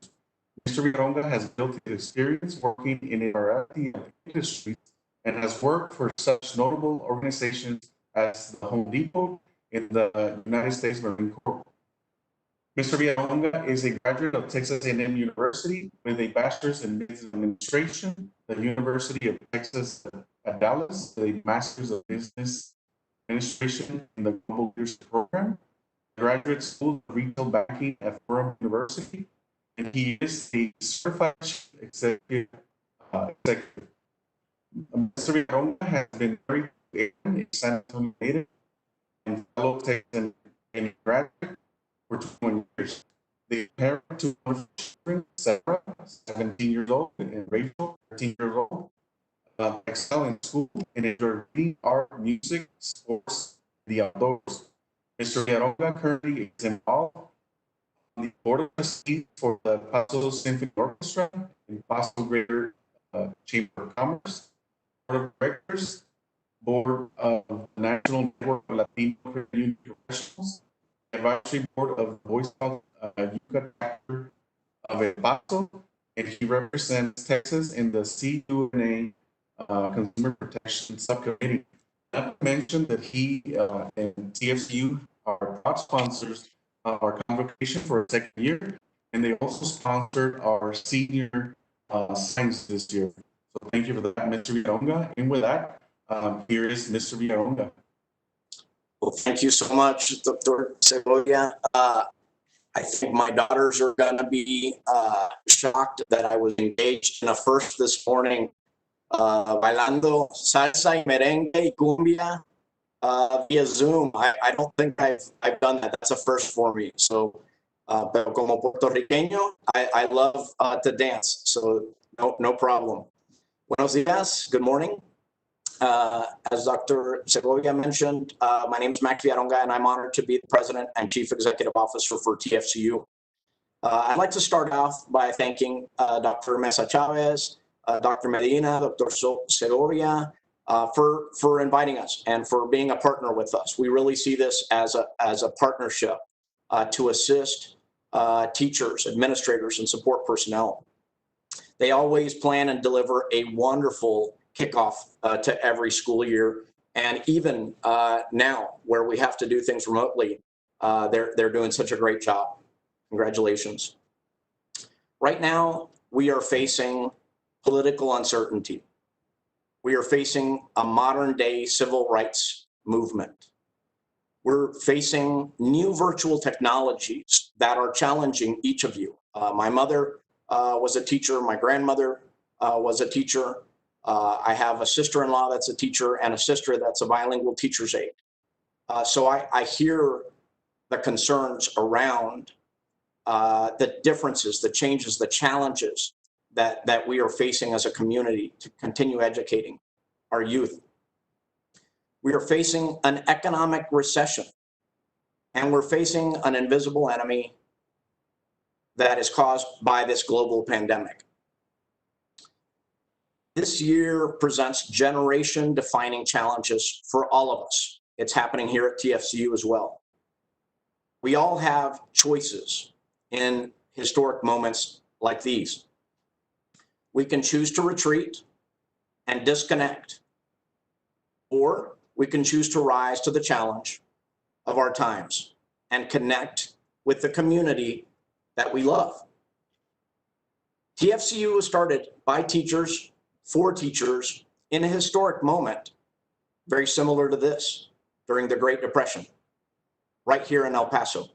[SPEAKER 2] Mr. Villalonga has built his experience working in a variety of industries and has worked for such notable organizations as the Home Depot and the United States Marine Corps. Mr. Villalonga is a graduate of Texas A&M University with a bachelor's in business administration, the University of Texas at Dallas, with a master's of business administration in the Global Leadership Program, Graduate School of Retail Banking at Fordham University, and he is a certified executive. Executive. Mr. Villalonga has been married to a San Antonio native and fellow Texan and graduate for 21 years. They are parent to one children, Sarah, 17 years old, and Rachel, 13 years old. Excel in school and enjoy reading, art, music, sports, the outdoors. Mr. Villalonga currently is involved on the board of trustees for the Paso Symphony Orchestra in Paso Greater Chamber of Commerce, board of directors, board of the National Network of Latino Community Professionals, advisory board of the Boy Scout Yucca chapter of El Paso, and he represents Texas in the C2NA Consumer Protection Subcommittee. Not to mention that he and TFCU are proud sponsors of our convocation for a second year, and they also sponsored our senior science this year. So thank you for that, Mr. Villalonga. And with that, here is Mr. Villalonga.
[SPEAKER 5] Well, thank you so much, Dr. Segovia. I think my daughters are going to be shocked that I was engaged in a first this morning, bailando salsa y merengue y cumbia via Zoom. I don't think I've done that. That's a first for me. So, pero como puertorriqueño, I love to dance. So no problem. Buenos días. Good morning. As Dr. Segovia mentioned, my name is Mac Villalonga, and I'm honored to be the President and Chief Executive Officer for TFCU. I'd like to start off by thanking Dr. Mesa Chavez, Dr. Medina, Dr. Segovia for inviting us and for being a partner with us. We really see this as a partnership to assist teachers, administrators, and support personnel. They always plan and deliver a wonderful kickoff to every school year. And even now, where we have to do things remotely, they're doing such a great job. Congratulations. Right now, we are facing political uncertainty. We are facing a modern day civil rights movement. We're facing new virtual technologies that are challenging each of you. My mother was a teacher. My grandmother was a teacher. I have a sister-in-law that's a teacher and a sister that's a bilingual teacher's aide. So I hear the concerns around the differences, the changes, the challenges that we are facing as a community to continue educating our youth. We are facing an economic recession, and we're facing an invisible enemy that is caused by this global pandemic. This year presents generation-defining challenges for all of us. It's happening here at TFCU as well. We all have choices in historic moments like these. We can choose to retreat and disconnect, or we can choose to rise to the challenge of our times and connect with the community that we love. TFCU was started by teachers, for teachers, in a historic moment, very similar to this, during the Great Depression, right here in El Paso.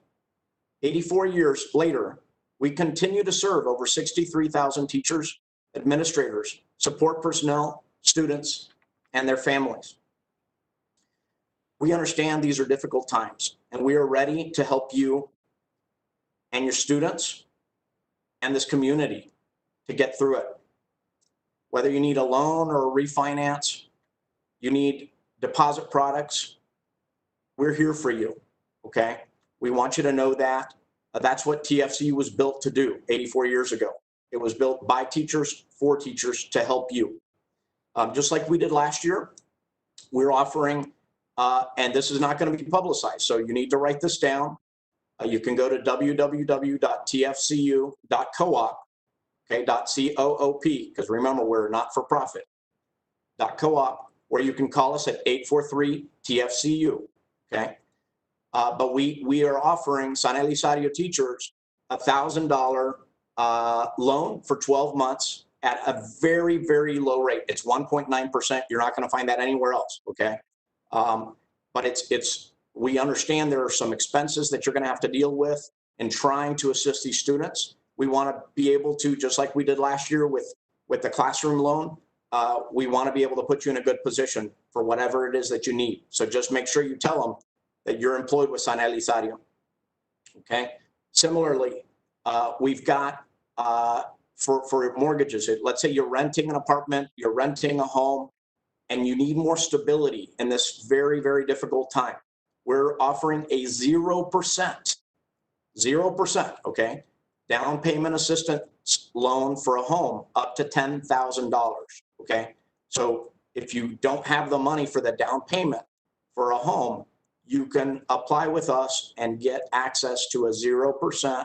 [SPEAKER 5] 84 years later, we continue to serve over 63,000 teachers, administrators, support personnel, students, and their families. We understand these are difficult times, and we are ready to help you and your students and this community to get through it. Whether you need a loan or a refinance, you need deposit products, we're here for you, okay? We want you to know that. That's what TFCU was built to do 84 years ago. It was built by teachers, for teachers, to help you. Just like we did last year, we're offering, and this is not going to be publicized, so you need to write this down. You can go to www.tfcu.coop, okay, .coop, because remember, we're not for profit, .coop, where you can call us at 843-TFCU, okay? But we are offering San Elizario teachers $1,000 loan for 12 months at a very, very low rate. It's 1.9%. You're not going to find that anywhere else. Okay. But we understand there are some expenses that you're going to have to deal with in trying to assist these students. We want to be able to, just like we did last year with the classroom loan, we want to be able to put you in a good position for whatever it is that you need. So just make sure you tell them that you're employed with San Elizario. Okay. Similarly, we've got for mortgages, let's say you're renting an apartment, you're renting a home, and you need more stability in this very, very difficult time. We're offering a 0%, okay, down payment assistance loan for a home up to $10,000, okay? So if you don't have the money for the down payment for a home, you can apply with us and get access to a 0%,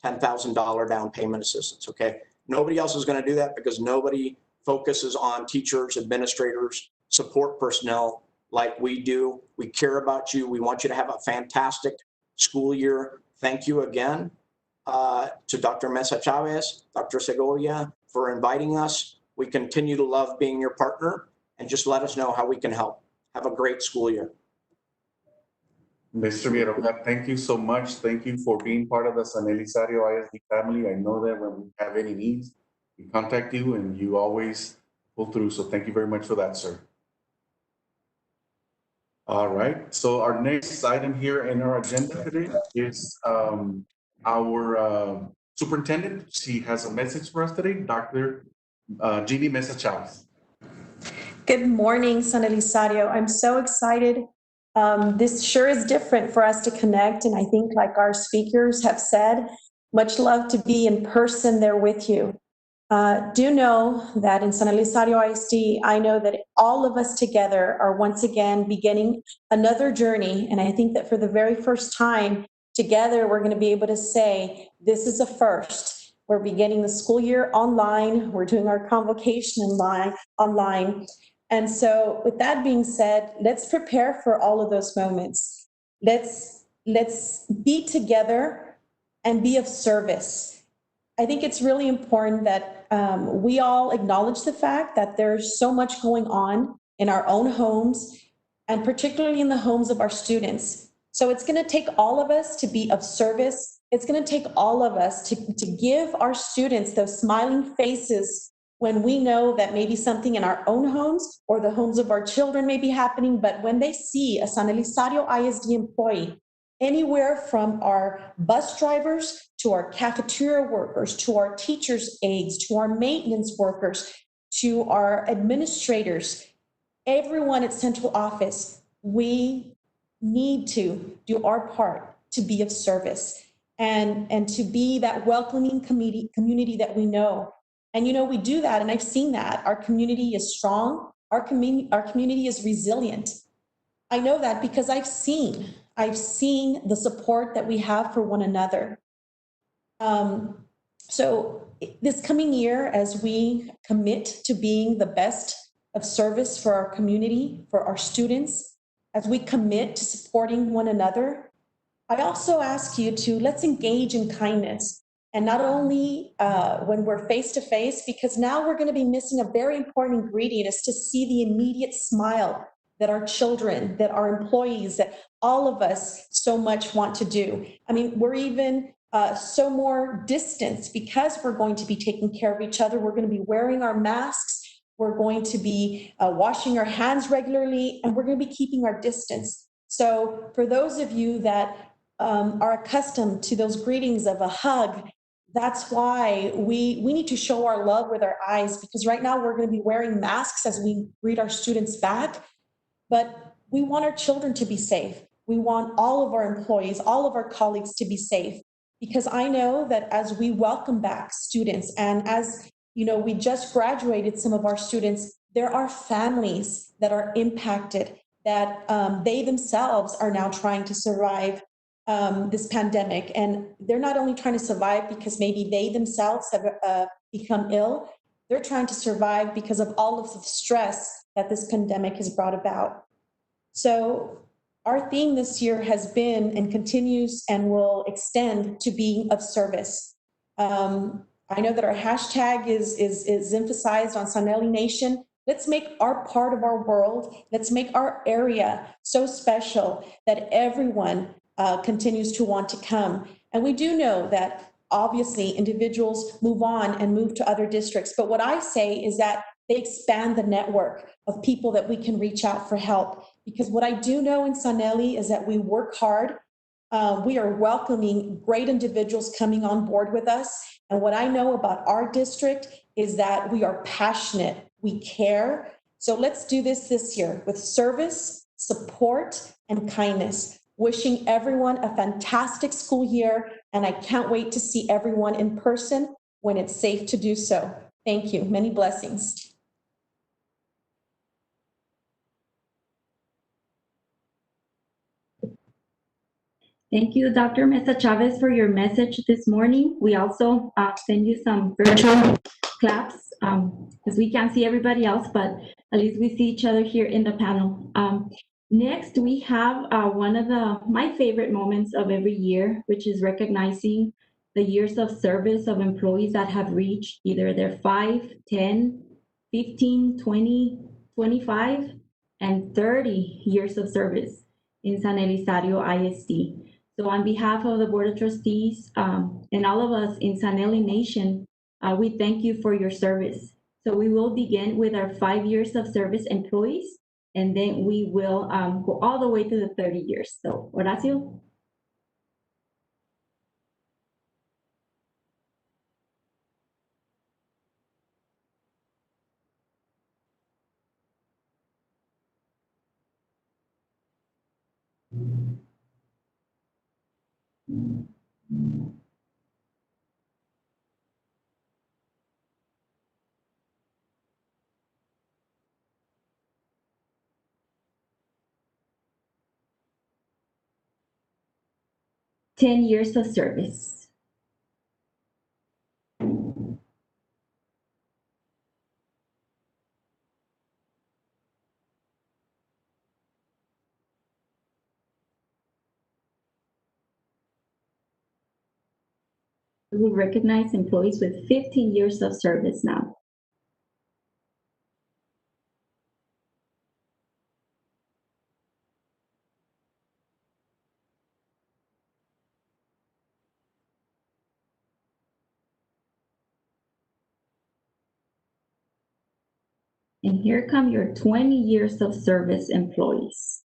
[SPEAKER 5] $10,000 down payment assistance, okay? Nobody else is going to do that because nobody focuses on teachers, administrators, support personnel like we do. We care about you. We want you to have a fantastic school year. Thank you again to Dr. Mesa Chavez, Dr. Segovia for inviting us. We continue to love being your partner, and just let us know how we can help. Have a great school year.
[SPEAKER 2] Mr. Villarreal, thank you so much. Thank you for being part of the San Elizario ISD family. I know that when we have any needs, we contact you and you always pull through. So thank you very much for that, sir. All right. So our next item here in our agenda today is our superintendent. She has a message for us today, Dr. Jeannie Mesa Chavez.
[SPEAKER 6] Good morning, San Elizario. I'm so excited. This sure is different for us to connect. And I think, like our speakers have said, much love to be in person there with you. Do know that in San Elizario ISD, I know that all of us together are once again beginning another journey. And I think that for the very first time together, we're going to be able to say, this is a first. We're beginning the school year online. We're doing our convocation online. And so with that being said, let's prepare for all of those moments. Let's be together and be of service. I think it's really important that we all acknowledge the fact that there's so much going on in our own homes, and particularly in the homes of our students. So it's going to take all of us to be of service. It's going to take all of us to give our students those smiling faces when we know that maybe something in our own homes or the homes of our children may be happening, but when they see a San Elizario ISD employee, anywhere from our bus drivers to our cafeteria workers, to our teachers' aides, to our maintenance workers, to our administrators, everyone at central office, we need to do our part to be of service and to be that welcoming community that we know. And, you know, we do that, and I've seen that. Our community is strong. Our community is resilient. I know that because I've seen the support that we have for one another. So this coming year, as we commit to being the best of service for our community, for our students, as we commit to supporting one another, I also ask you to let's engage in kindness. And not only when we're face to face, because now we're going to be missing a very important ingredient, is to see the immediate smile that our children, that our employees, that all of us so much want to do. I mean, we're even so more distant because we're going to be taking care of each other. We're going to be wearing our masks. We're going to be washing our hands regularly, and we're going to be keeping our distance. So for those of you that are accustomed to those greetings of a hug, that's why we need to show our love with our eyes, because right now we're going to be wearing masks as we greet our students back. But we want our children to be safe. We want all of our employees, all of our colleagues to be safe, because I know that as we welcome back students, and as you know, we just graduated some of our students, there are families that are impacted, that they themselves are now trying to survive this pandemic. And they're not only trying to survive because maybe they themselves have become ill, they're trying to survive because of all of the stress that this pandemic has brought about. So Our theme this year has been and continues and will extend to being of service. I know that our hashtag is emphasized on Sanelli Nation. Let's make our part of our world, let's make our area so special that everyone continues to want to come. And we do know that obviously individuals move on and move to other districts. But what I say is that they expand the network of people that we can reach out for help. Because what I do know in Sanelli is that we work hard. We are welcoming great individuals coming on board with us. And what I know about our district is that we are passionate, we care. So let's do this year with service, support, and kindness. Wishing everyone a fantastic school year, and I can't wait to see everyone in person when it's safe to do so. Thank you. Many blessings.
[SPEAKER 4] Thank you, Dr. Mesa Chavez, for your message this morning. We also send you some virtual claps because we can't see everybody else, but at least we see each other here in the panel. Next, we have one of my favorite moments of every year, which is recognizing the years of service of employees that have reached either their 5, 10, 15, 20, 25, and 30 years of service in San Elizario ISD. So on behalf of the Board of Trustees and all of us in Sanelli Nation, we thank you for your service. So we will begin with our 5 years of service employees, and then we will go all the way to the 30 years. So Horacio. Ten years of service. We will recognize employees with 15 years of service now. And here come your 20 years of service employees.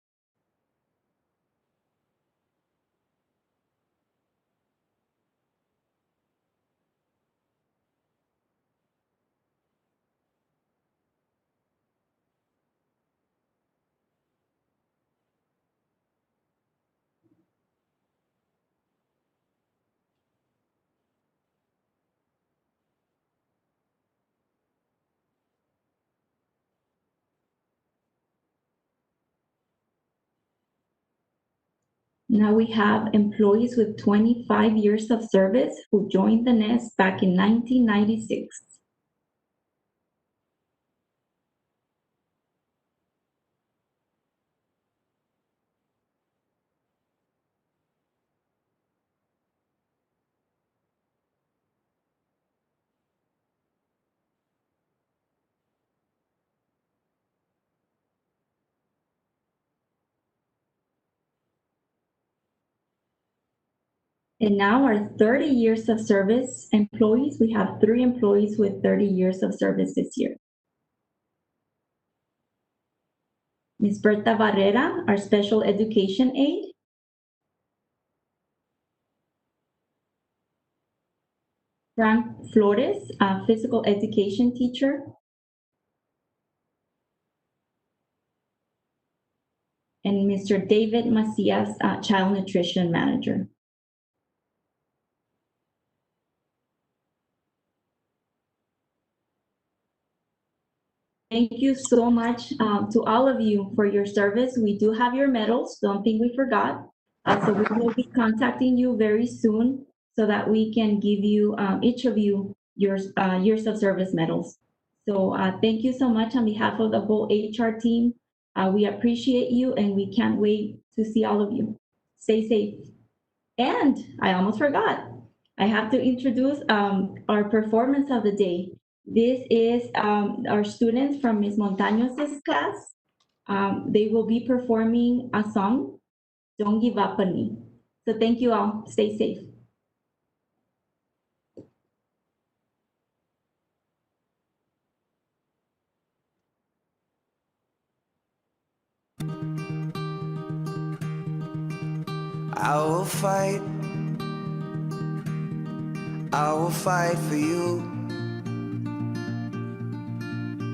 [SPEAKER 4] Now we have employees with 25 years of service who joined the nest back in 1996. And now our 30 years of service employees, we have 3 employees with 30 years of service this year. Ms. Berta Barrera, our special education aide. Frank Flores, a physical education teacher. And Mr. David Macias, child nutrition manager. Thank you so much to all of you for your service. We do have your medals. Don't think we forgot. So we will be contacting you very soon so that we can give you, each of you, your years of service medals. So thank you so much on behalf of the whole HR team. We appreciate you, and we can't wait to see all of you. Stay safe. And I almost forgot. I have to introduce our performance of the day. This is our students from Ms. Montaños' class. They will be performing a song, Don't Give Up on Me. So thank you all. Stay safe.
[SPEAKER 7] I will fight. I will fight for you.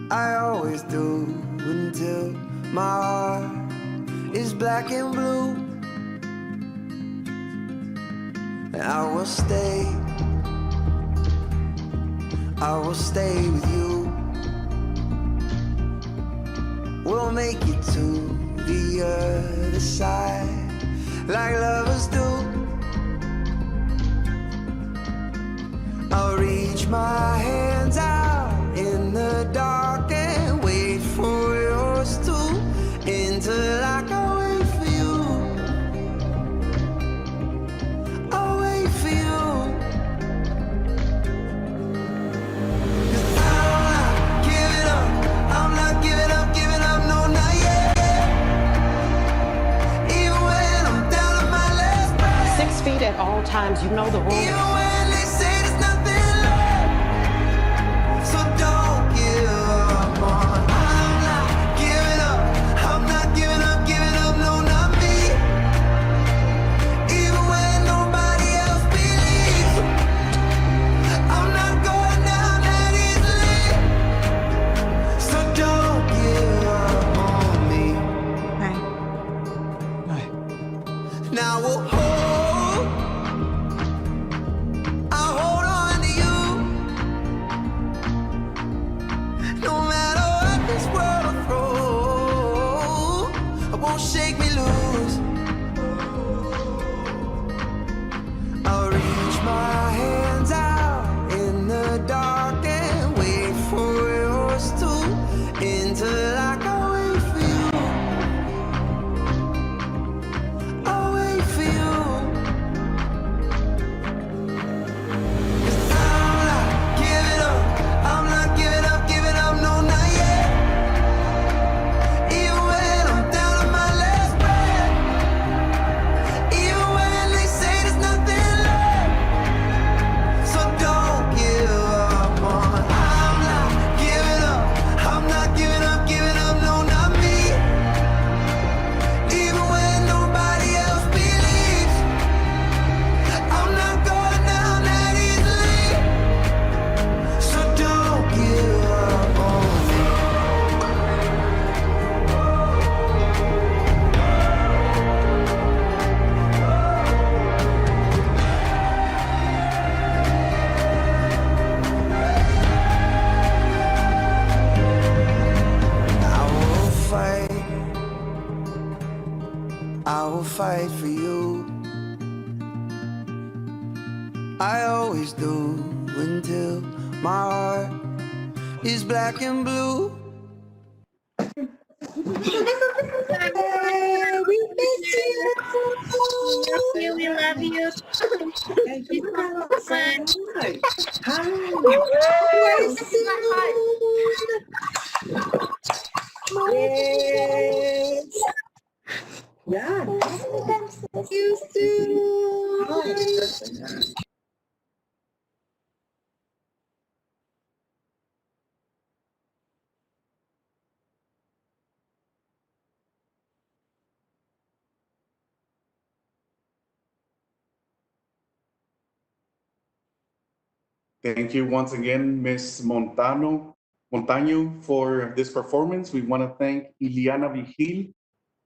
[SPEAKER 7] I always do until my heart is black and blue. And I will stay with you. We'll make it to the other side like lovers do. I'll reach my hands out in the dark and wait for yours to, until I can wait for you. I'll wait for you. 'Cause I'm not giving up. I'm not giving up, no, not yet. Even when I'm down on my last breath.
[SPEAKER 8] 6 feet at all times, you know the rules.
[SPEAKER 7] Even when they say there's nothing left. So don't give up on. I'm not giving up. I'm not giving up, no, not me. Even when nobody else believes. I'm not going down that easily. So don't give up on me. Now we'll I'll hold on to you. No matter what this world will throw, it won't shake me loose. I'll reach my hands out in the dark and wait for yours to, until I can wait for you. I'll wait for you. 'Cause I'm not giving up. I'm not giving up, no, not yet. Even when I'm down on my last breath. Even when they say there's nothing left. So don't give up on. I'm not giving up. I'm not giving up, no, not me. Even when nobody else believes. I'm not going down that easily. So don't give up on me. I will fight. I will fight for you. I always do until my heart is black and blue.
[SPEAKER 9] We love you. Thank you so much.
[SPEAKER 2] Thank you once again, Ms. Montaño, for this performance. We want to thank Iliana Vigil,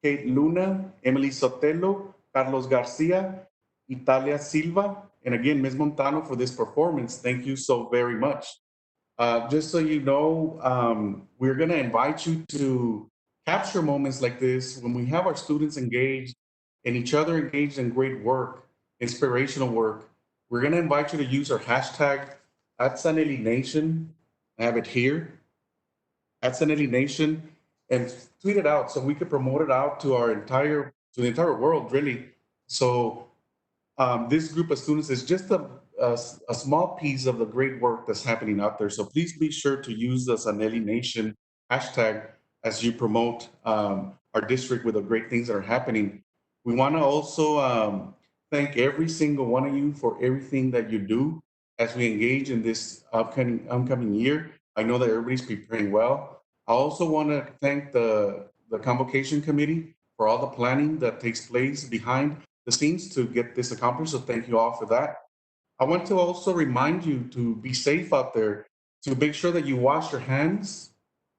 [SPEAKER 2] Kate Luna, Emily Sotelo, Carlos Garcia, Italia Silva, and again, Ms. Montano for this performance. Thank you so very much. Just so you know, we're going to invite you to capture moments like this when we have our students engaged and each other engaged in great work, inspirational work. We're going to invite you to use our hashtag @SanEliNation. I have it here, @SanEliNation. and tweet it out so we could promote it out to the entire world, really. So this group of students is just a small piece of the great work that's happening out there. So please be sure to use the Sanelli Nation hashtag as you promote our district with the great things that are happening. We want to also thank every single one of you for everything that you do as we engage in this upcoming year. I know that everybody's preparing well. I also want to thank the Convocation Committee for all the planning that takes place behind the scenes to get this accomplished. So thank you all for that. I want to also remind you to be safe out there, to make sure that you wash your hands,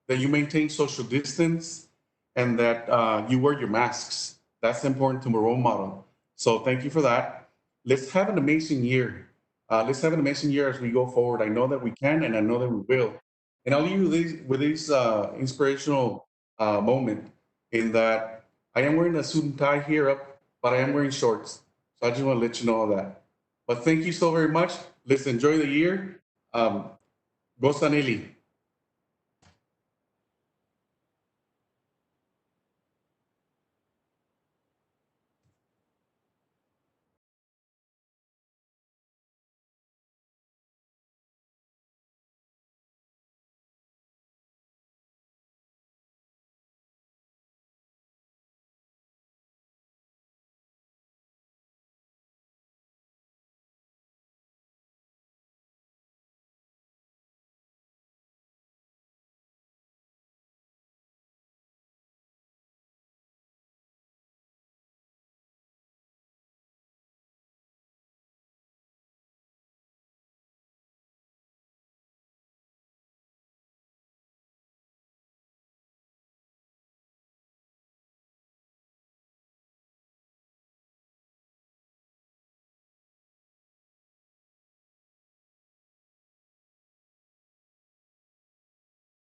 [SPEAKER 2] that you maintain social distance, and that you wear your masks. That's important to a role model. So thank you for that. Let's have an amazing year. Let's have an amazing year as we go forward. I know that we can, and I know that we will. And I'll leave you with this inspirational moment in that I am wearing a suit and tie here up, but I am wearing shorts. So I just want to let you know that. But thank you so very much. Let's enjoy the year. Go Sanelli.